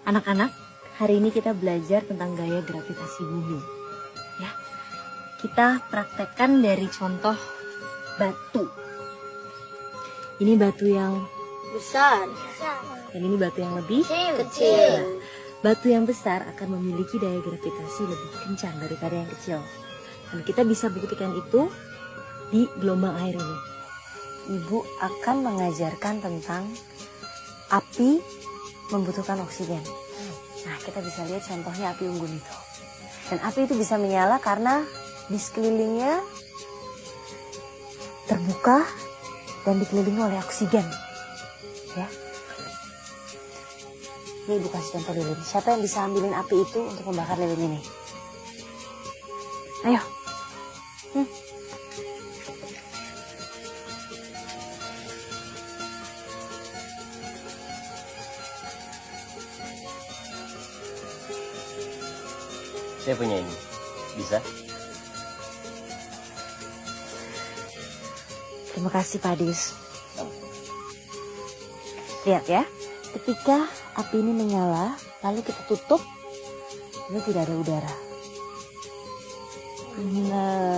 Anak-anak, hari ini kita belajar tentang gaya gravitasi bumi. Ya, kita praktekkan dari contoh batu. Ini batu yang Besar. dan ini batu yang lebih Kecil. Nah, batu yang besar akan memiliki daya gravitasi lebih kencang daripada yang kecil. Dan kita bisa buktikan itu di gelombang air ini. Ibu akan mengajarkan tentang api membutuhkan oksigen. Nah, kita bisa lihat contohnya api unggun itu. Dan api itu bisa menyala karena di sekelilingnya terbuka dan dikelilingi oleh oksigen. Ya. Ini ibu kasih contoh lilin. Siapa yang bisa ambilin api itu untuk membakar lilin ini? Ayo. Saya punya ini. Bisa? Terima kasih, Padis. Lihat ya, ketika api ini menyala, lalu kita tutup, ini tidak ada udara. Nah,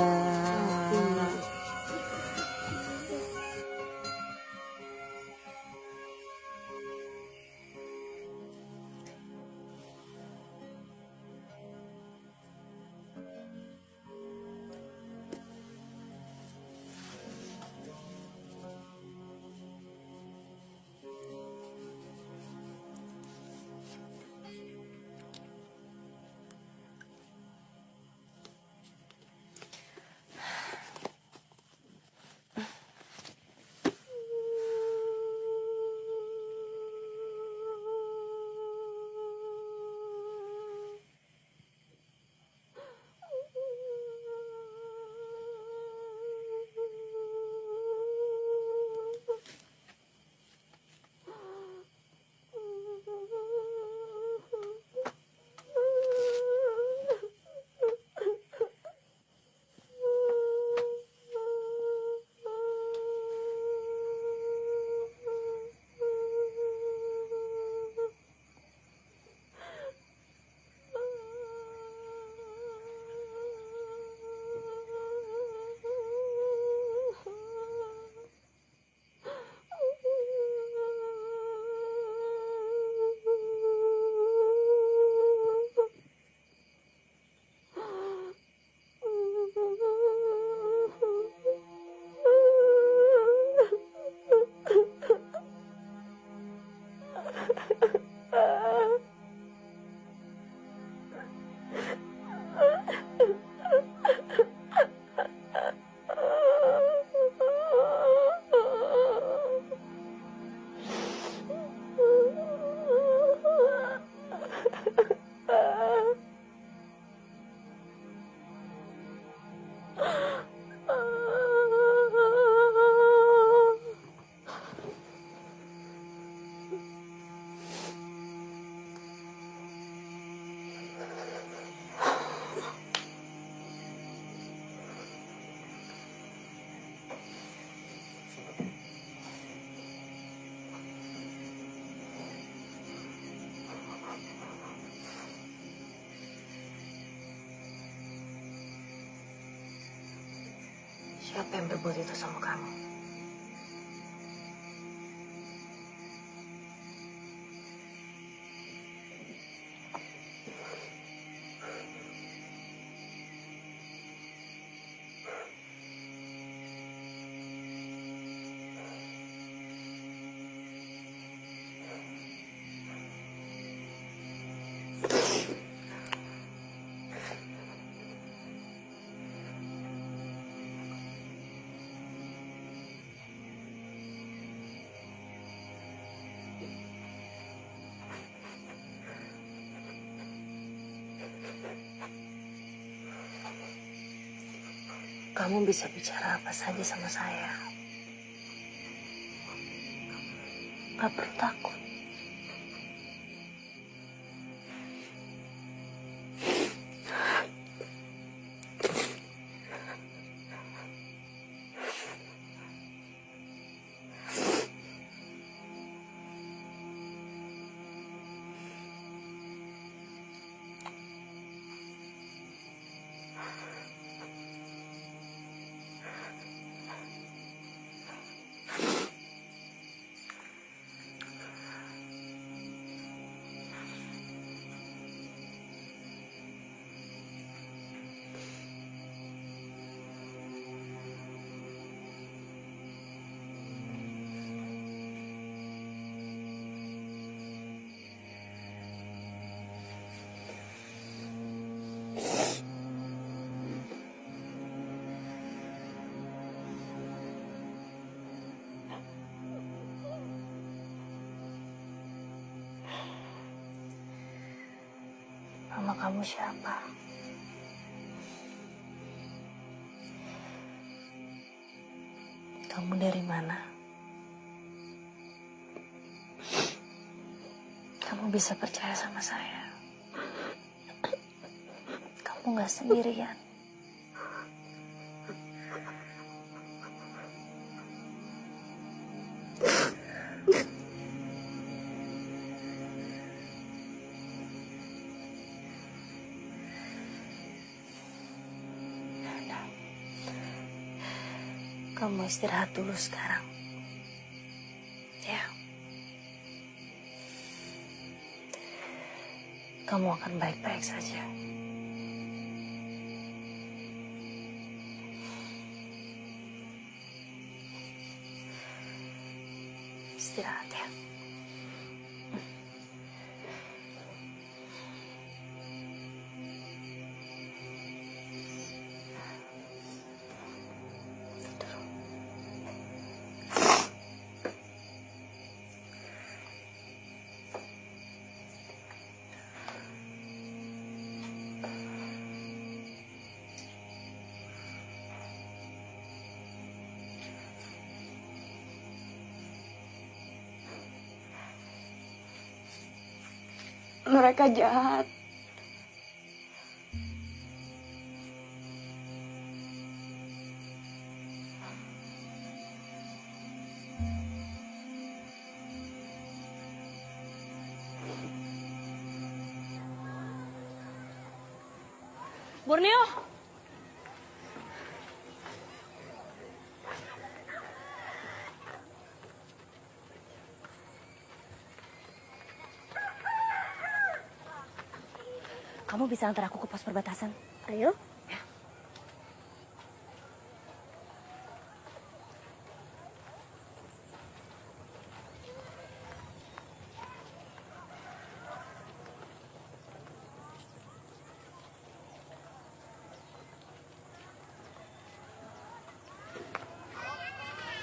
siapa yang berbuat itu sama kamu? Kamu bisa bicara apa saja sama saya. Gak perlu takut. Nama kamu siapa? Kamu dari mana? Kamu bisa percaya sama saya. Kamu gak sendirian. kamu istirahat dulu sekarang. Ya. Kamu akan baik-baik saja. Istirahat ya. Mereka jahat. Borneo. Kamu bisa antar aku ke pos perbatasan? Ayo.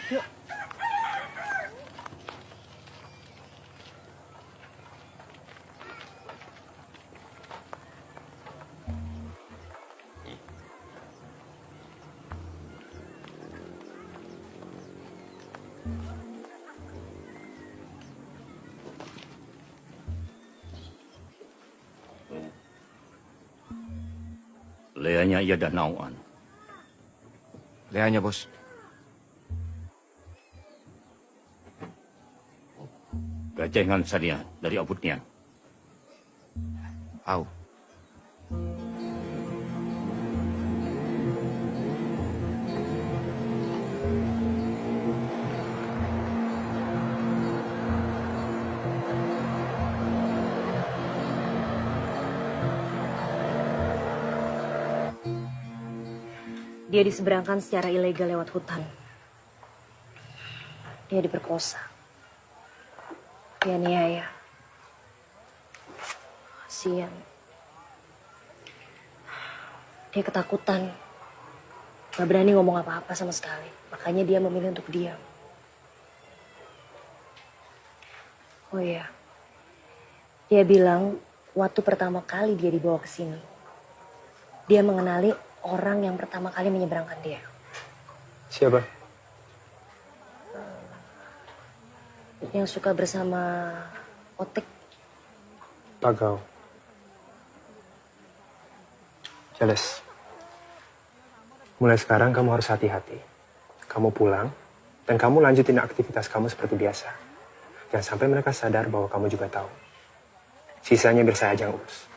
Yuk. Leanya ia danauan. Leanya, bos. Gajengan Sania dari abutnya. Au. Dia diseberangkan secara ilegal lewat hutan. Dia diperkosa. Dia niaya. Kasian. Dia ketakutan. Gak berani ngomong apa-apa sama sekali. Makanya dia memilih untuk diam. Oh iya. Dia bilang waktu pertama kali dia dibawa ke sini, dia mengenali orang yang pertama kali menyeberangkan dia. Siapa? Yang suka bersama Otek. Pagau. Jelas. Mulai sekarang kamu harus hati-hati. Kamu pulang, dan kamu lanjutin aktivitas kamu seperti biasa. Jangan sampai mereka sadar bahwa kamu juga tahu. Sisanya biar saya aja yang urus.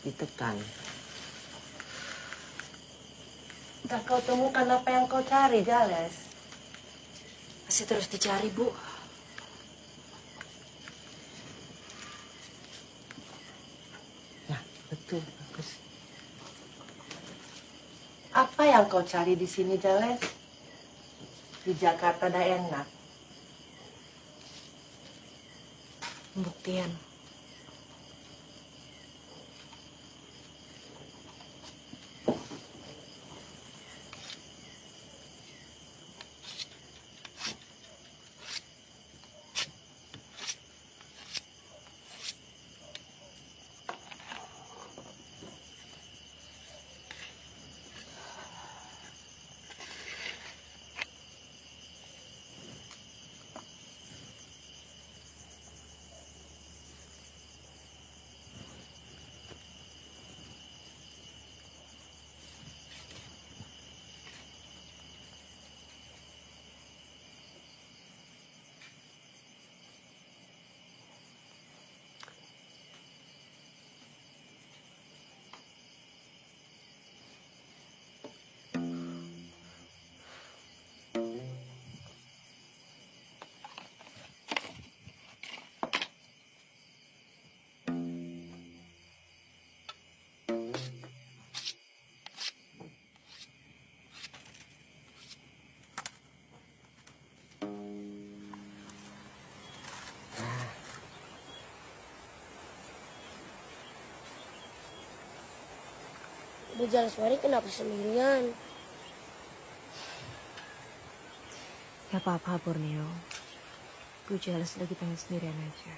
Ditekan. Tak kau temukan apa yang kau cari, Jales? Masih terus dicari, Bu. Nah, betul, bagus. Apa yang kau cari di sini, Jales? Di Jakarta dah enak. Pembuktian. Bu Jaleswari kenapa sendirian? Gak apa-apa, Borneo. Bu Jales lagi pengen sendirian aja.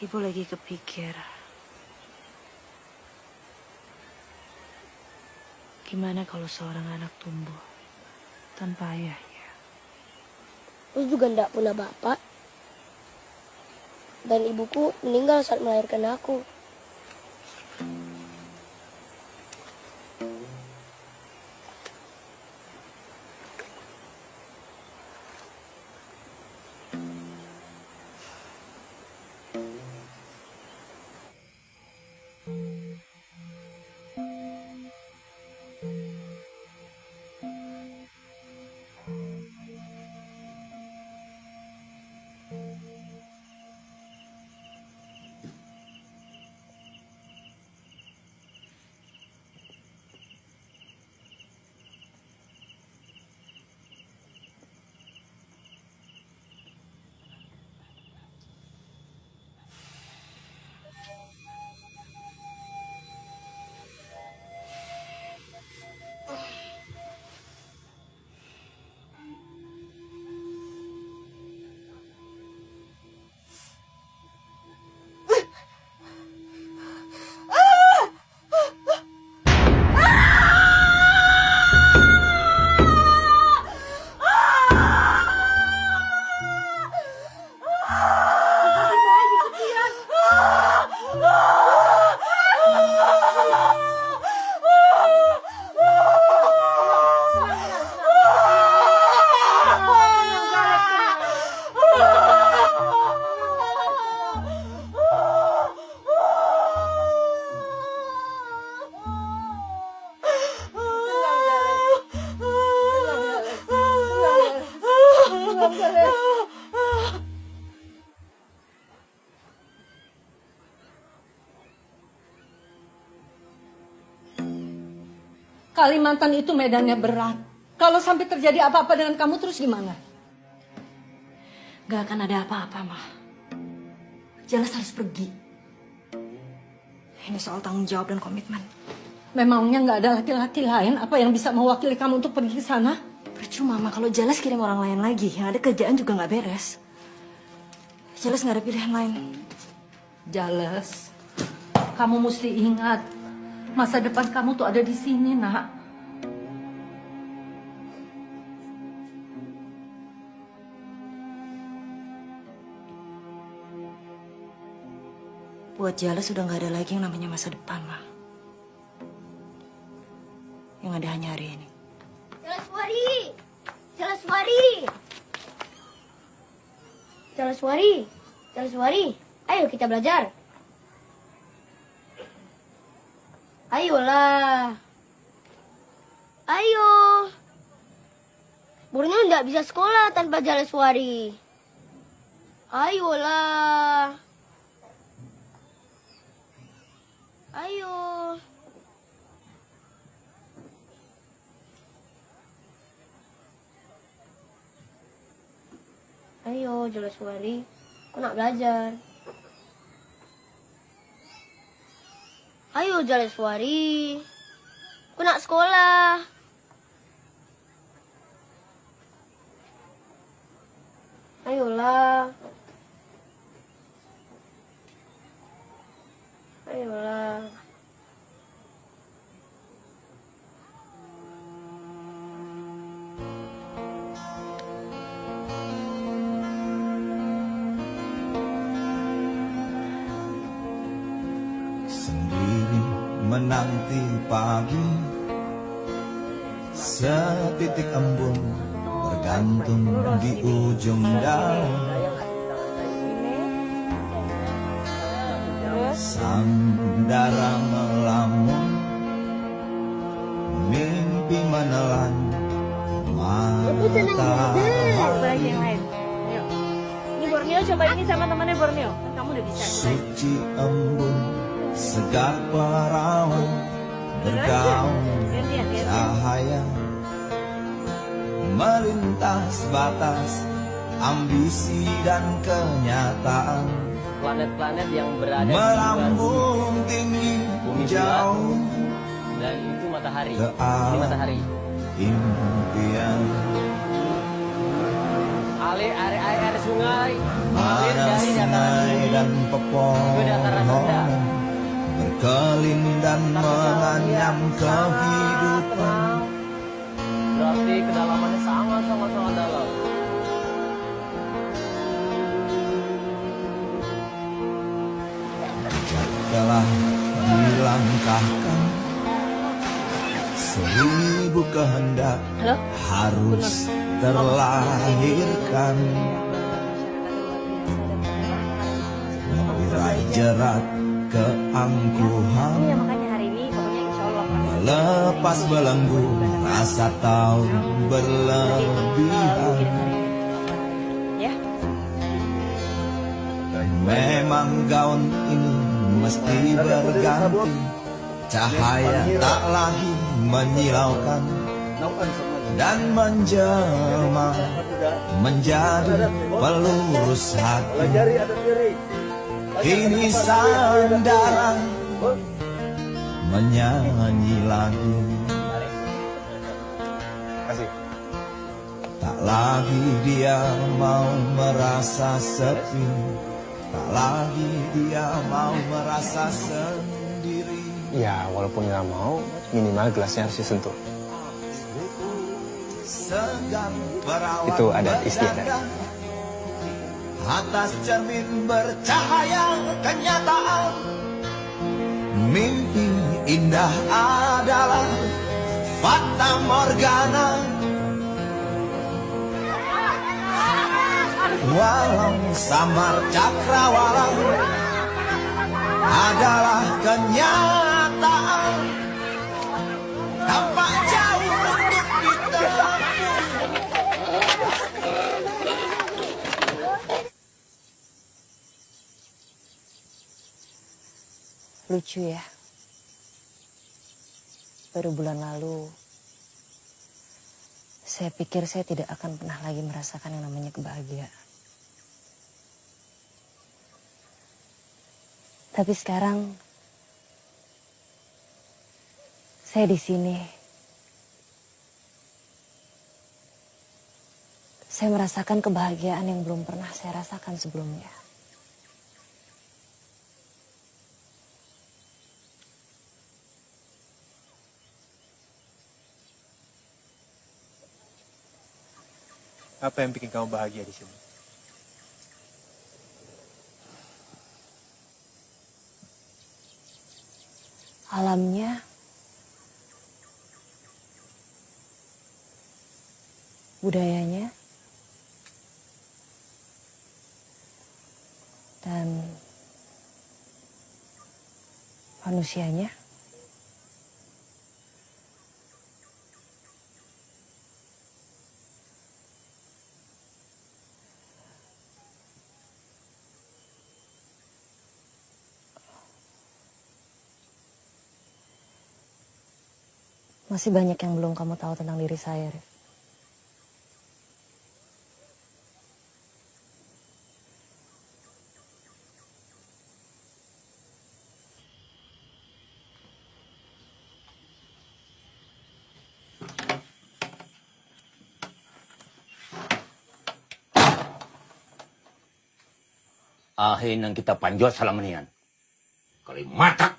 Ibu lagi kepikir, gimana kalau seorang anak tumbuh tanpa ayahnya? Terus juga ndak punya bapak. Dan ibuku meninggal saat melahirkan aku. Kalimantan itu medannya berat. Kalau sampai terjadi apa-apa dengan kamu terus gimana? Gak akan ada apa-apa, Ma. Jales harus pergi. Ini soal tanggung jawab dan komitmen. Memangnya nggak ada laki-laki lain apa yang bisa mewakili kamu untuk pergi ke sana? Percuma, Ma. Kalau Jales kirim orang lain lagi, yang ada kerjaan juga nggak beres. Jales nggak ada pilihan lain. Jales, kamu mesti ingat, masa depan kamu tuh ada di sini, Nak. Buat Jales sudah nggak ada lagi yang namanya masa depan, Ma. Yang ada hanya hari ini. Jaleswari! Jaleswari! Jaleswari! Jaleswari! Ayo kita belajar. Ayolah. Ayo. Borneo nggak bisa sekolah tanpa Jaleswari. Ayolah. Ayo. Ayo, Jaleswari. Aku nak belajar. Ayo, Jaleswari. Aku nak sekolah. Ayolah. Ayolah. Sendiri menanti pagi, setitik embun bergantung di ujung daun. Sandara melamun, mimpi menelan matahari. Ini Borneo, coba ini sama temannya Borneo. Kan kamu udah bisa. Suci embun, segar perawan, bergaung cahaya melintas batas ambisi dan kenyataan. Planet-planet yang berada melambung tinggi bumi jauh, dan itu matahari. ke Ini matahari. impian. Air sungai mengalir Mana dari dataran sungai tinggi dan ke dataran rendah. pepohonan berkelin dan menganyam kehidupan. Berarti kedalamannya sangat dalam. Telah dilangkahkan 1000 kehendak harus terlahirkan. Mengurai jerat keangkuhan, melepas belenggu rasa tahu berlebihan. Memang gaun ini mesti berganti, cahaya tak lagi menyilaukan dan menjelma menjadi pelurus hati. Kini sandaran menyanyi lagi. Tak lagi dia mau merasa sepi, tak lagi dia mau merasa sendiri. Ya, walaupun nggak mau, minimal gelasnya harus disentuh. Itu adat istiadat. Atas cermin bercahaya kenyataan, mimpi indah adalah fata morgana. Walau samar cakrawala adalah kenyataan, tampak jauh untuk ditempuh. Lucu ya. Baru bulan lalu, saya pikir saya tidak akan pernah lagi merasakan yang namanya kebahagiaan. Tapi sekarang, saya di sini. Saya merasakan kebahagiaan yang belum pernah saya rasakan sebelumnya. Apa yang bikin kamu bahagia di sini? Alamnya, budayanya, dan manusianya. Masih banyak yang belum kamu tahu tentang diri saya, Rif. Ahin yang kita panjot salamanian. Kali matak,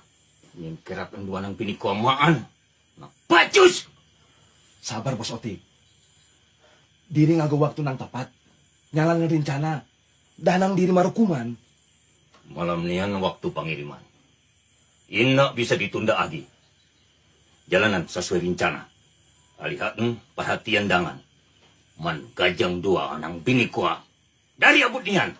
yang kira penduan ang pinikuamaan. Bacus! Sabar Bos Oti. Diri ngago waktu nang tepat. Nyalan rencana. Danang diri marukuman. Malam nian waktu pengiriman. Inna bisa ditunda lagi. Jalanan sesuai rencana. Alihatn perhatian dangan. Man gajang dua anang bini kuah. Dari abut nian.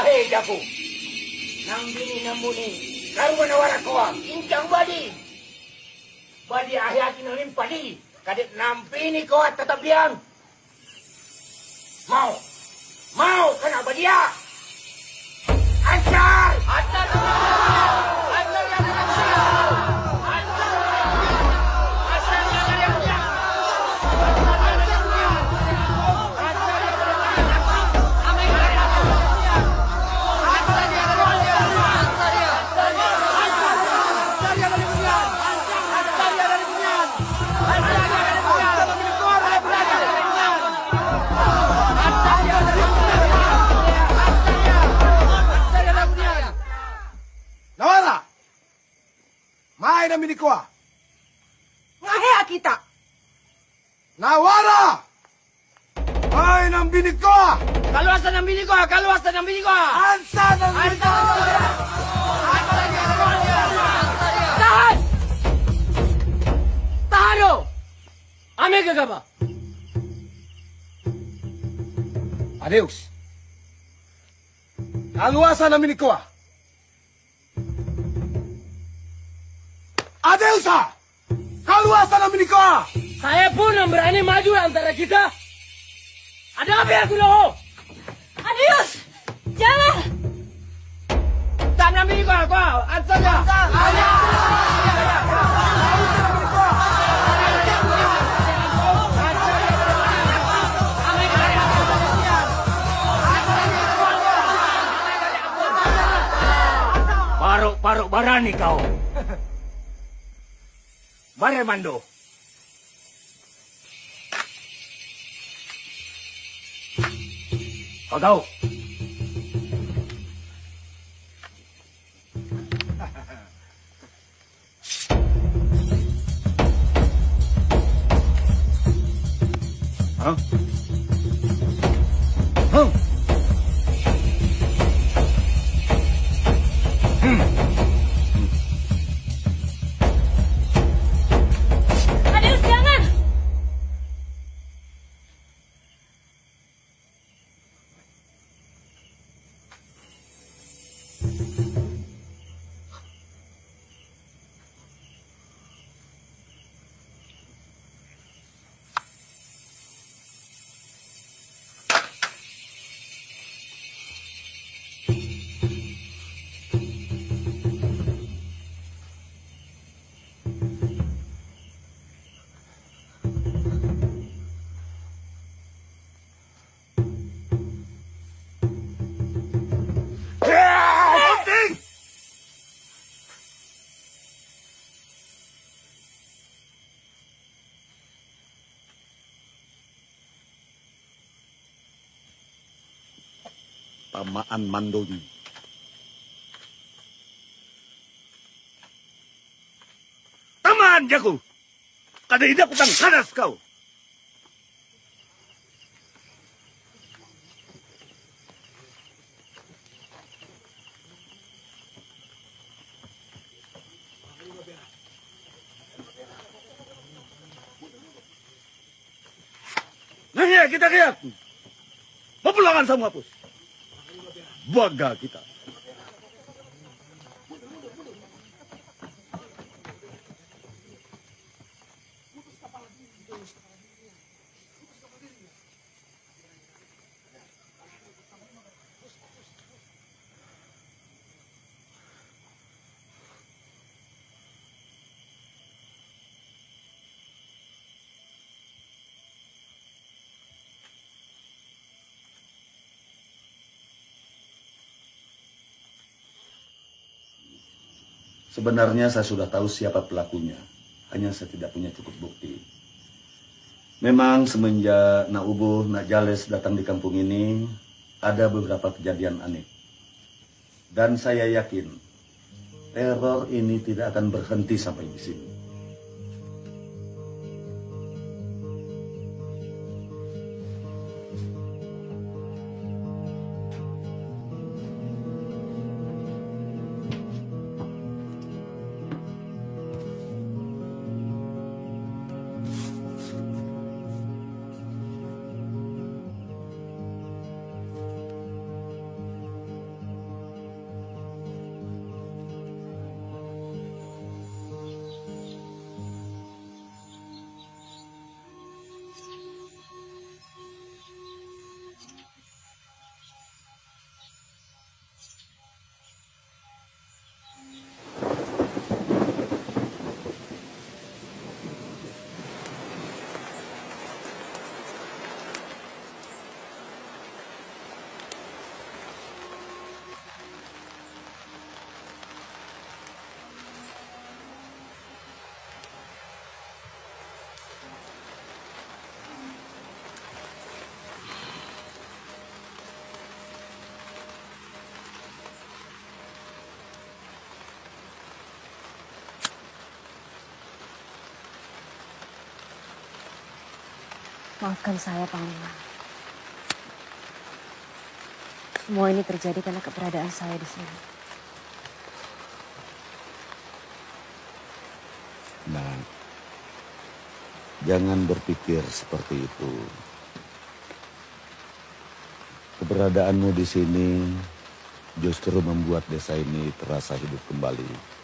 Ahe jaku. Nambini nambuni. Karuan awara koam. Incang badi. Badi ahe akin limpadi. Kadit nampini koat tetap diam. Mau. Mau kena badia. Ancar. Ancar. Ancar yang siap. Nawara! Mai na minikoa! Ngahea kita! Nawara! Mai na minikoa! Kaluasan ng binikoa! Kaluasan ng binikoa! Ansa ng minikoa! Tahan! Tahan o! Ame gagaba! Adeus! Kaluasan na minikoa! Adeusa! Kaluasan na minikoa! Saya pun yang berani maju antara kita. Ada apa ya Kulo? Adios! Jangan! Tanah milik aku, ansanya. Paruk barani kau. Bare mando. Kau tahu? Hah? Hah? Adios, jangan! Tamaan Mandoni. Tamaan jaku. Kada tidak kutang kanas kau. Nah ya kita lihat. Pepulangan semua pus. Baga kita. Sebenarnya saya sudah tahu siapa pelakunya, hanya saya tidak punya cukup bukti. Memang semenjak Nak Ubuh, Nak Jales datang di kampung ini, ada beberapa kejadian aneh. Dan saya yakin, teror ini tidak akan berhenti sampai di sini. Maafkan saya, Panglima. Semua ini terjadi karena keberadaan saya di sini. Nah, jangan berpikir seperti itu. Keberadaanmu di sini justru membuat desa ini terasa hidup kembali.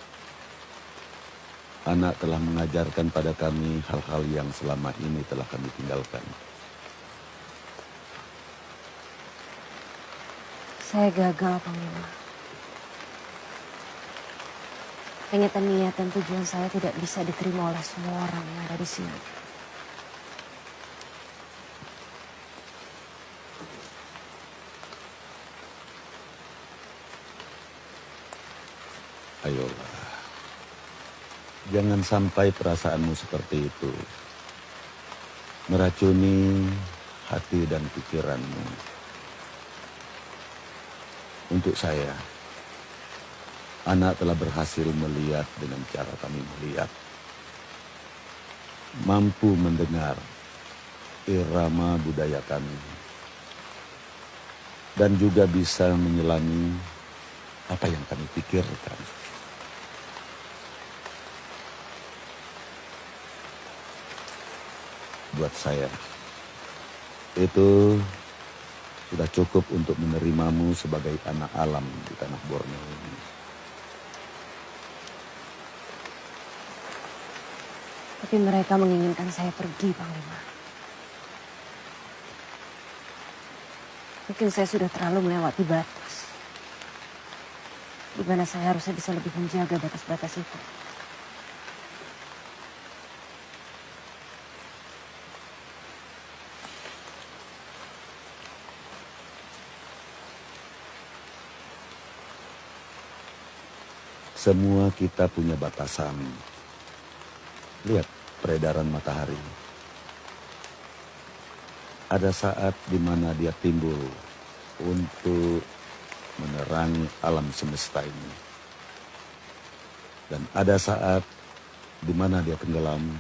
Anak telah mengajarkan pada kami hal-hal yang selama ini telah kami tinggalkan. Saya gagal, Panglima. Niatan tujuan saya tidak bisa diterima oleh semua orang yang ada di sini. Ayolah, jangan sampai perasaanmu seperti itu meracuni hati dan pikiranmu. Untuk saya, anak telah berhasil melihat dengan cara kami melihat, mampu mendengar irama budaya kami, dan juga bisa menyelami apa yang kami pikirkan. Buat saya, itu sudah cukup untuk menerimamu sebagai anak alam di tanah Borneo ini. Tapi mereka menginginkan saya pergi, Panglima. Mungkin saya sudah terlalu melewati batas. Di mana saya harusnya bisa lebih menjaga batas-batas itu. Semua kita punya batasan. Lihat peredaran matahari. Ada saat di mana dia timbul untuk menerangi alam semesta ini. Dan ada saat di mana dia tenggelam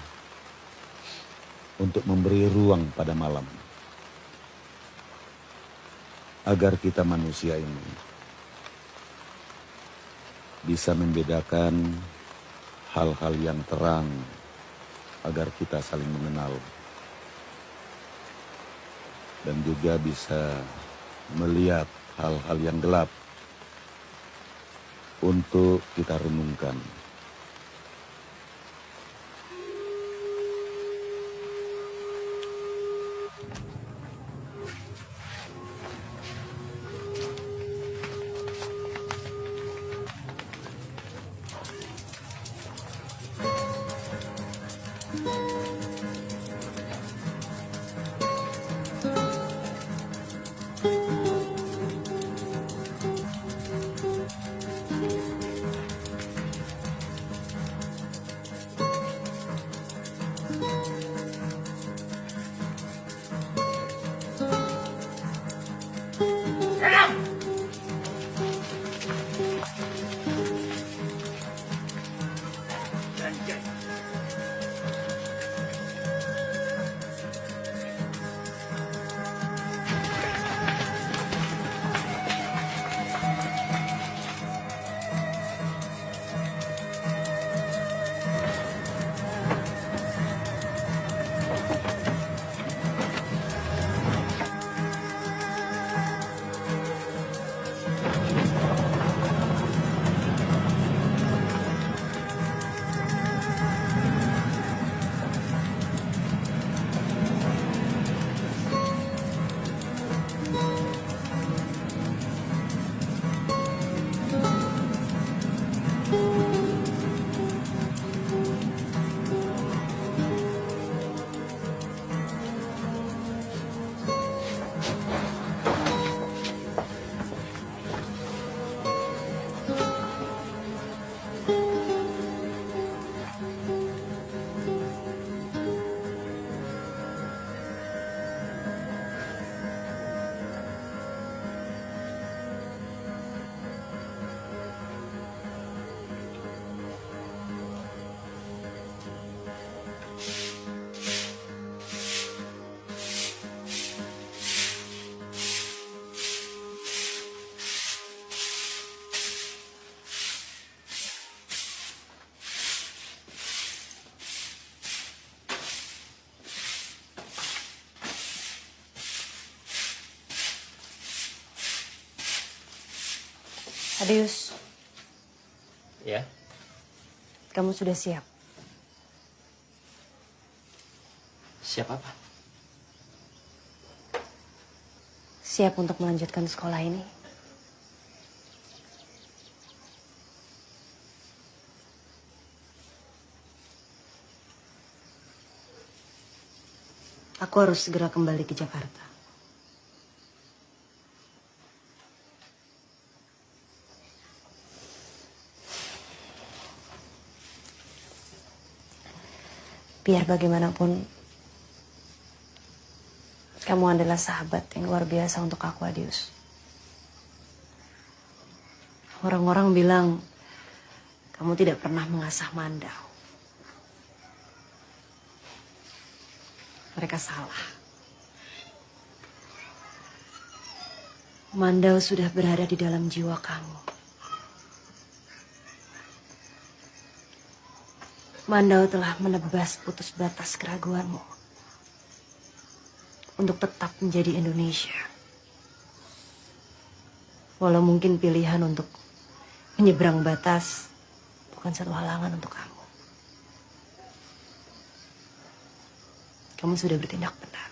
untuk memberi ruang pada malam. Agar kita manusia ini bisa membedakan hal-hal yang terang agar kita saling mengenal. Dan juga bisa melihat hal-hal yang gelap untuk kita renungkan. Adius, Ya, kamu sudah siap? siap apa? Siap untuk melanjutkan sekolah ini? Aku harus segera kembali ke Jakarta. Biar bagaimanapun, kamu adalah sahabat yang luar biasa untuk aku, Adius. Orang-orang bilang kamu tidak pernah mengasah Mandau. Mereka salah. Mandau sudah berada di dalam jiwa kamu. Mandau telah menebas putus batas keraguanmu untuk tetap menjadi Indonesia. Walau mungkin pilihan untuk menyeberang batas bukan satu halangan untuk kamu. Kamu sudah bertindak benar.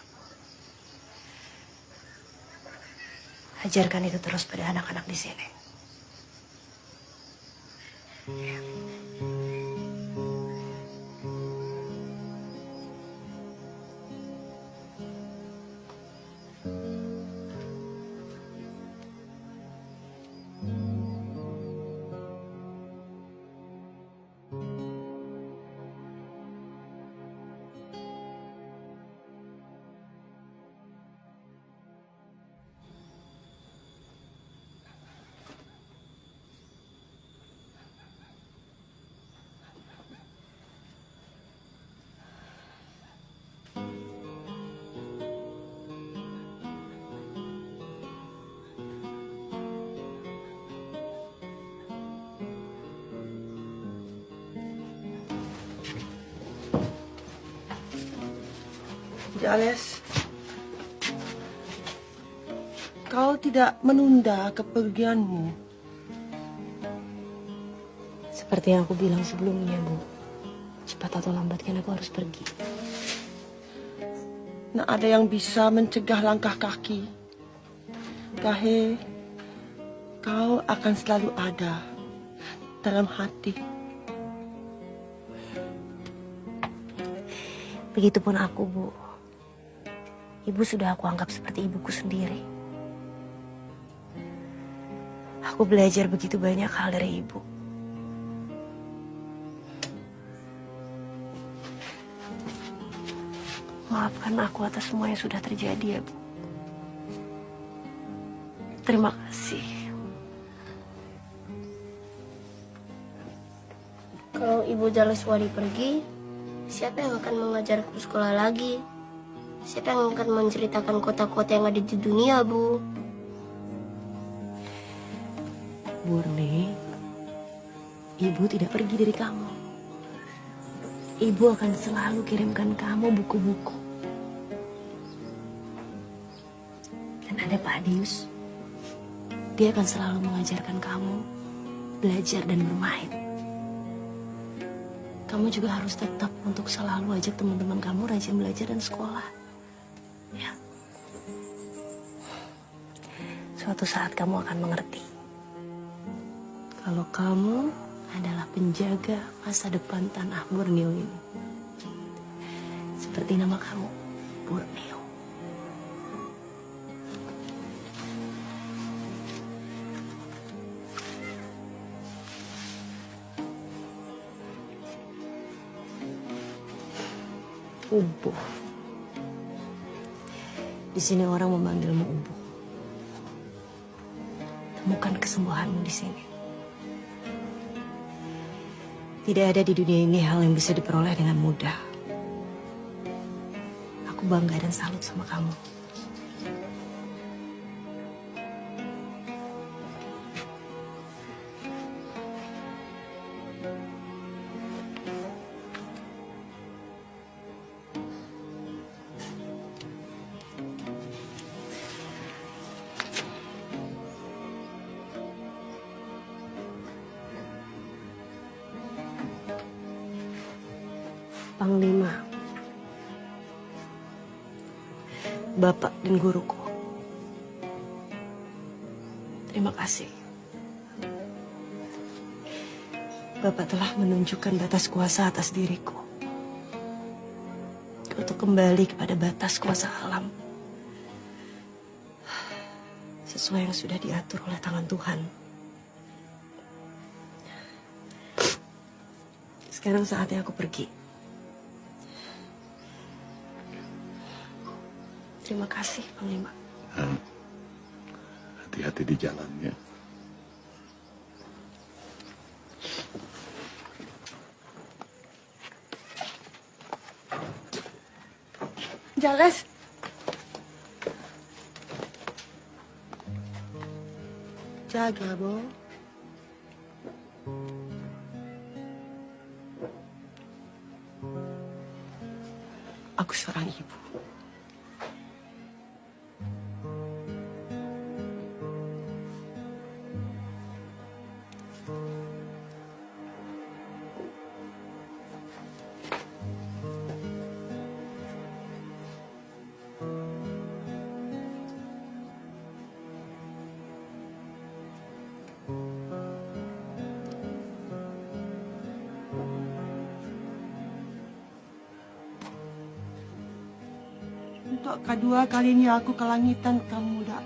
Ajarkan itu terus pada anak-anak di sini. Jales, kau tidak menunda kepergianmu. Seperti yang aku bilang sebelumnya, Bu. Cepat atau lambat kan aku harus pergi. Nah, ada yang bisa mencegah langkah kaki. Kahe, kau akan selalu ada dalam hati. Begitupun aku, Bu. Ibu sudah aku anggap seperti ibuku sendiri. Aku belajar begitu banyak hal dari ibu. Maafkan aku atas semua yang sudah terjadi, ya, Bu. Terima kasih. Kalau Ibu Jaleswari pergi, siapa yang akan mengajarku sekolah lagi? Siapa yang akan menceritakan kota-kota yang ada di dunia, Bu? Murni, ibu tidak pergi dari kamu. Ibu akan selalu kirimkan kamu buku-buku. Dan ada Pak Adius. Dia akan selalu mengajarkan kamu belajar dan bermain. Kamu juga harus tetap untuk selalu ajak teman-teman kamu rajin belajar dan sekolah. Ya. Suatu saat kamu akan mengerti. Kalau kamu adalah penjaga masa depan tanah Borneo ini. Seperti nama kamu, Borneo. Umpuh. Di sini orang memanggilmu Umpuh. Temukan kesembuhanmu di sini. Tidak ada di dunia ini hal yang bisa diperoleh dengan mudah. Aku bangga dan salut sama kamu. Panglima, Bapak dan guruku, terima kasih. Bapak telah menunjukkan batas kuasa atas diriku untuk kembali kepada batas kuasa alam sesuai yang sudah diatur oleh tangan Tuhan. Sekarang saatnya aku pergi. Terima kasih, Panglima. Hati-hati di jalannya. Jales. Jaga, Bo. Aku seorang ibu. Untuk kedua kalinya aku ke langitan kamu, Dak.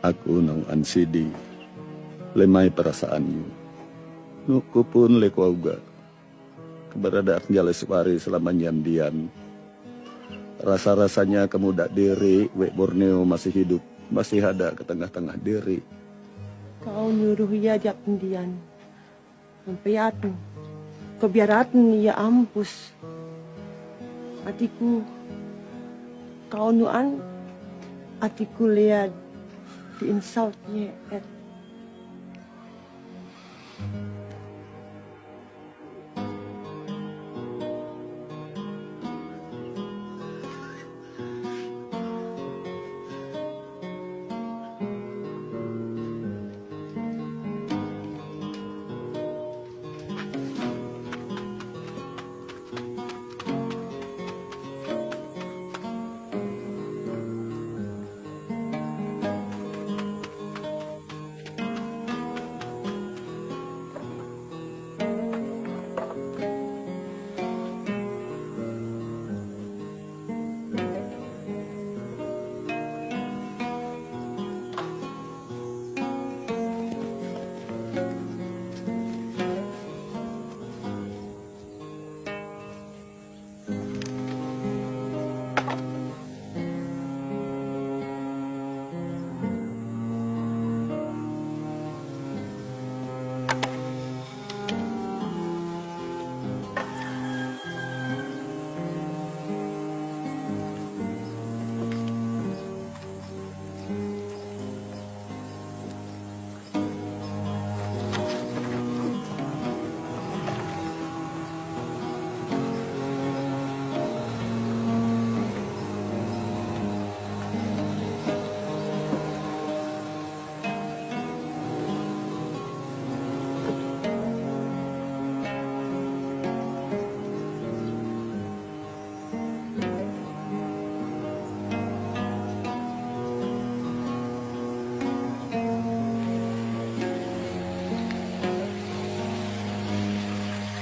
Aku nang ansidi, lemai perasaanmu. Nuku pun lekuauga. Keberadaan Jaleswari selama nyandian. Rasa-rasanya kamu dak diri, Wek Borneo masih hidup, masih ada ke tengah-tengah diri. Kau nyuruh ia jak pendian. Sampai atu. Kebiaratan ia ampus. Hatiku. Kau nuan. Hatiku lihat. Di insultnya.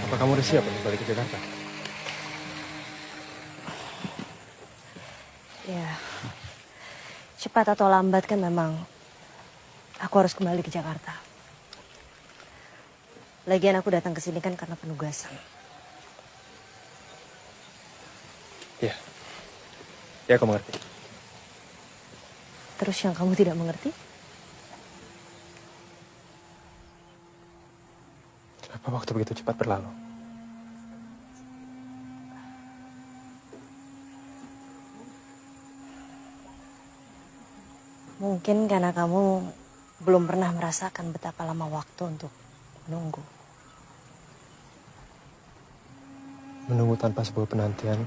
Apa kamu udah siap untuk balik ke Jakarta? Ya, cepat atau lambat kan memang aku harus kembali ke Jakarta. Lagian aku datang ke sini kan karena penugasan. Ya, ya aku mengerti. Terus yang kamu tidak mengerti? Kenapa waktu begitu cepat berlalu? Mungkin karena kamu belum pernah merasakan betapa lama waktu untuk menunggu. Menunggu tanpa sebuah penantian,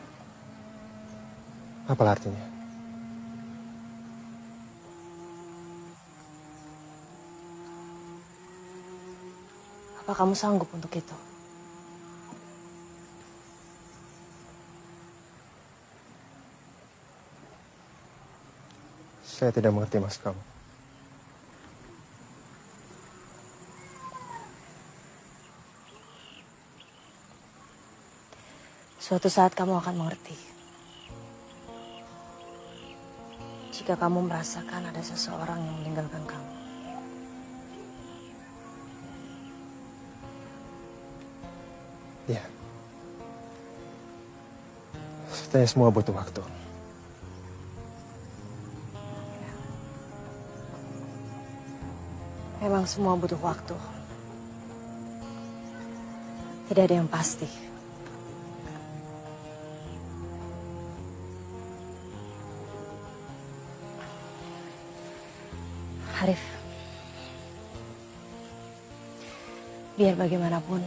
apa artinya? Apa kamu sanggup untuk itu? Saya tidak mengerti maksud kamu. Suatu saat kamu akan mengerti. Jika kamu merasakan ada seseorang yang meninggalkan kamu. Ya. Saya semua butuh waktu. Memang semua butuh waktu. Tidak ada yang pasti. Arif, biar bagaimanapun,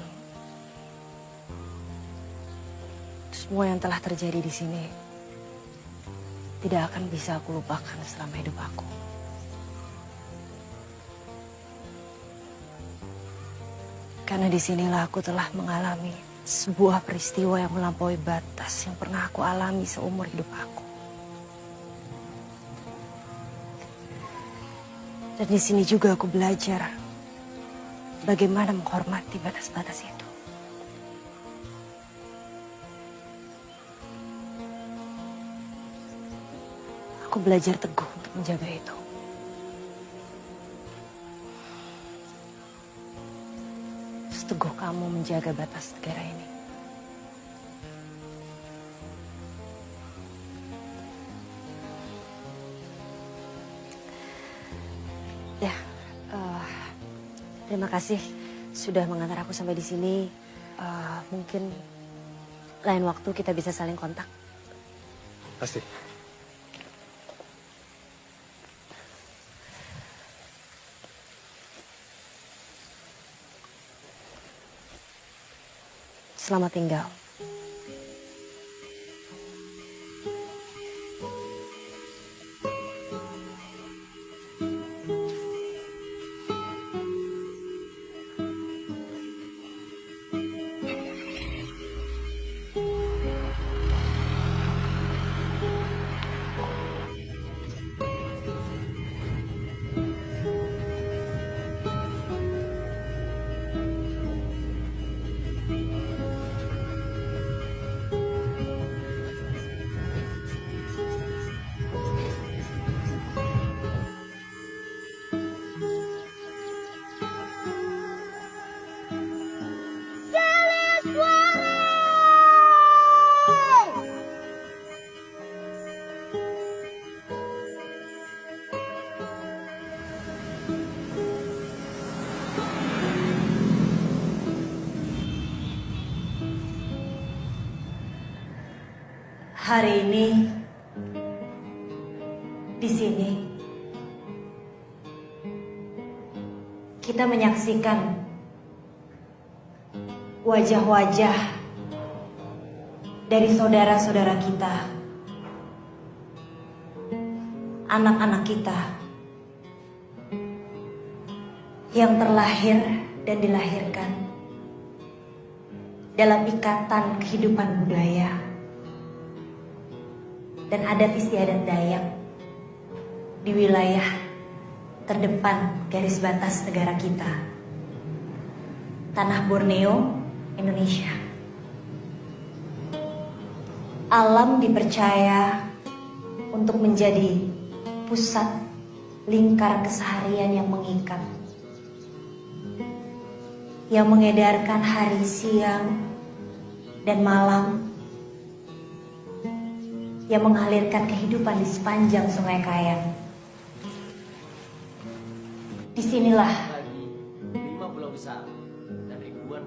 semua yang telah terjadi di sini tidak akan bisa aku lupakan selama hidup aku. Karena disinilah aku telah mengalami sebuah peristiwa yang melampaui batas yang pernah aku alami seumur hidup aku. Dan di sini juga aku belajar bagaimana menghormati batas-batas itu. Aku belajar teguh untuk menjaga itu. Seteguh kamu menjaga batas negara ini. Ya, terima kasih sudah mengantar aku sampai di sini. Mungkin lain waktu kita bisa saling kontak. Pasti. Selamat tinggal. Hari ini di sini kita menyaksikan wajah-wajah dari saudara-saudara kita, anak-anak kita yang terlahir dan dilahirkan dalam ikatan kehidupan budaya dan adat istiadat Dayak di wilayah terdepan garis batas negara kita, tanah Borneo, Indonesia. Alam dipercaya untuk menjadi pusat lingkar keseharian yang mengikat, yang mengedarkan hari, siang, dan malam, yang mengalirkan kehidupan di sepanjang Sungai Kayang. Disinilah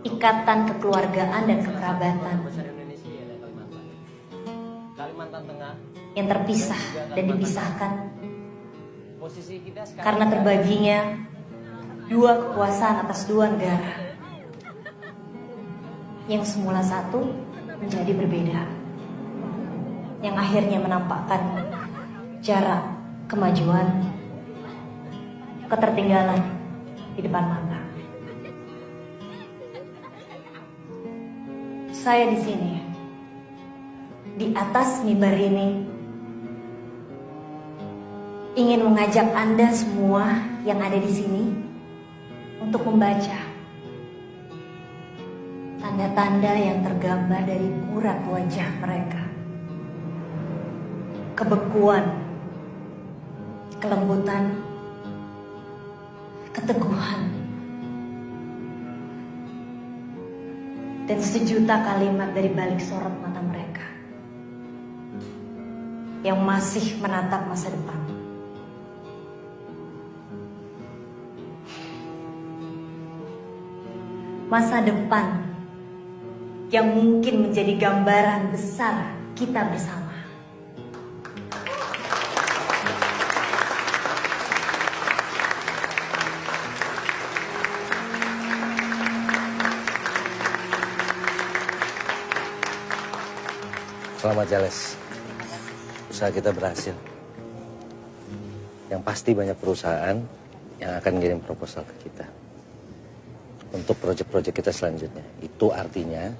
ikatan kekeluargaan dan kekerabatan yang terpisah dan dipisahkan karena terbaginya dua kekuasaan atas dua negara yang semula satu menjadi berbeda, yang akhirnya menampakkan jarak kemajuan, ketertinggalan di depan mata. Saya di sini, di atas mimbar ini, ingin mengajak Anda semua yang ada di sini untuk membaca tanda-tanda yang tergambar dari urat wajah mereka. Kebekuan, kelembutan, keteguhan, dan sejuta kalimat dari balik sorot mata mereka yang masih menatap masa depan. Masa depan yang mungkin menjadi gambaran besar kita bersama. Selamat Jales, usaha kita berhasil. Yang pasti banyak perusahaan yang akan ngirim proposal ke kita untuk proyek-proyek kita selanjutnya. Itu artinya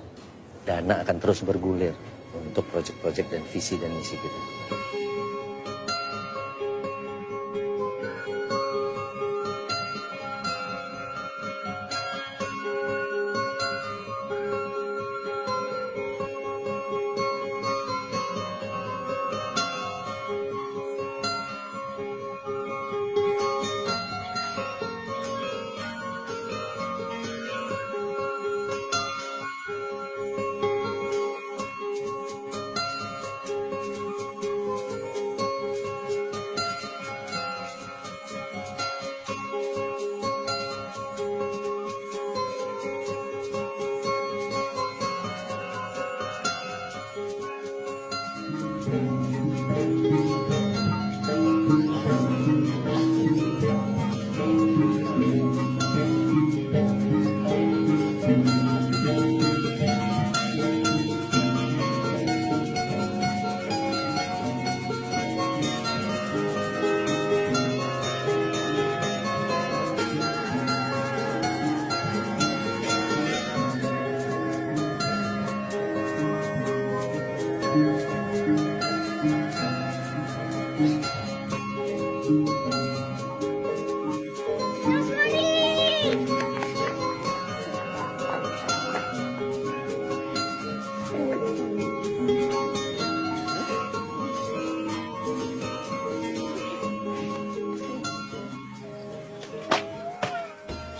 dana akan terus bergulir untuk proyek-proyek dan visi dan misi kita.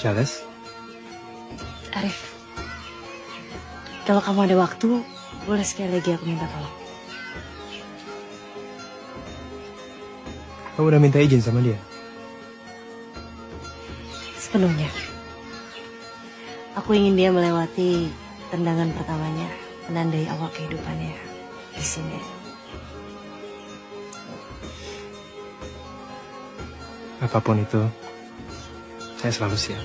Jales? Arif, kalau kamu ada waktu, boleh sekali lagi aku minta tolong. Kamu udah minta izin sama dia? Sepenuhnya. Aku ingin dia melewati tendangan pertamanya, menandai awal kehidupannya di sini. Apapun itu, saya selalu siap.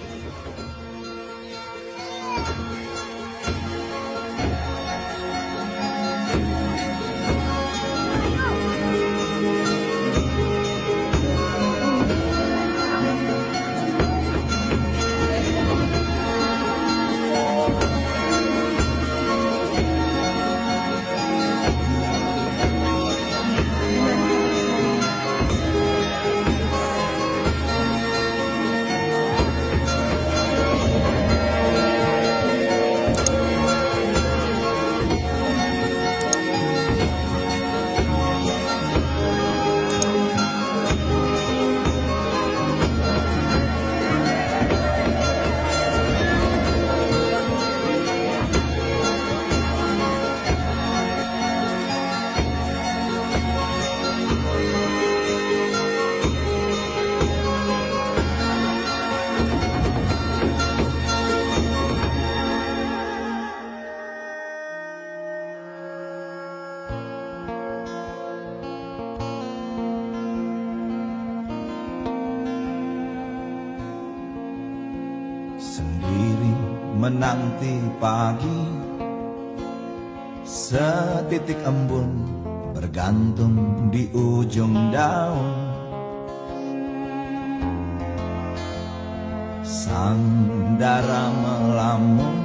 Sendiri menanti pagi, setitik embun bergantung di ujung daun. Sang dara melamun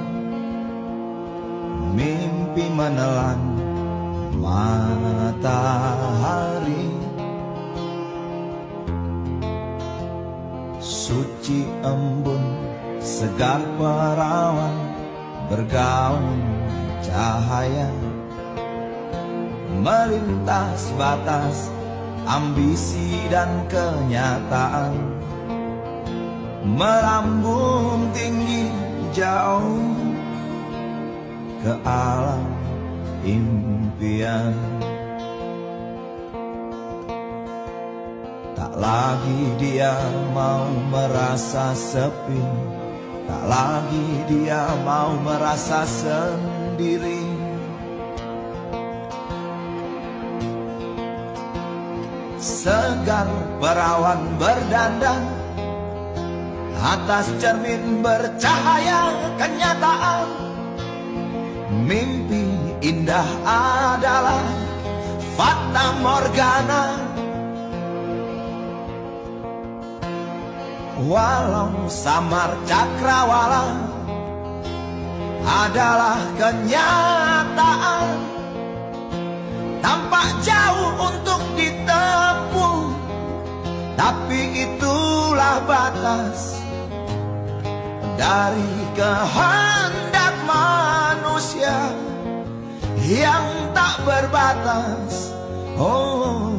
mimpi menelan matahari. Suci embun segar perawan bergaun cahaya, melintas batas ambisi dan kenyataan, melambung tinggi jauh ke alam impian. Tak lagi dia mau merasa sepi, tak lagi dia mau merasa sendiri. Segar perawan berdandan, atas cermin bercahaya kenyataan. Mimpi indah adalah fata morgana. Walau samar cakrawala adalah kenyataan, tampak jauh untuk ditempuh, tapi itulah batas dari kehendak manusia yang tak berbatas. Oh,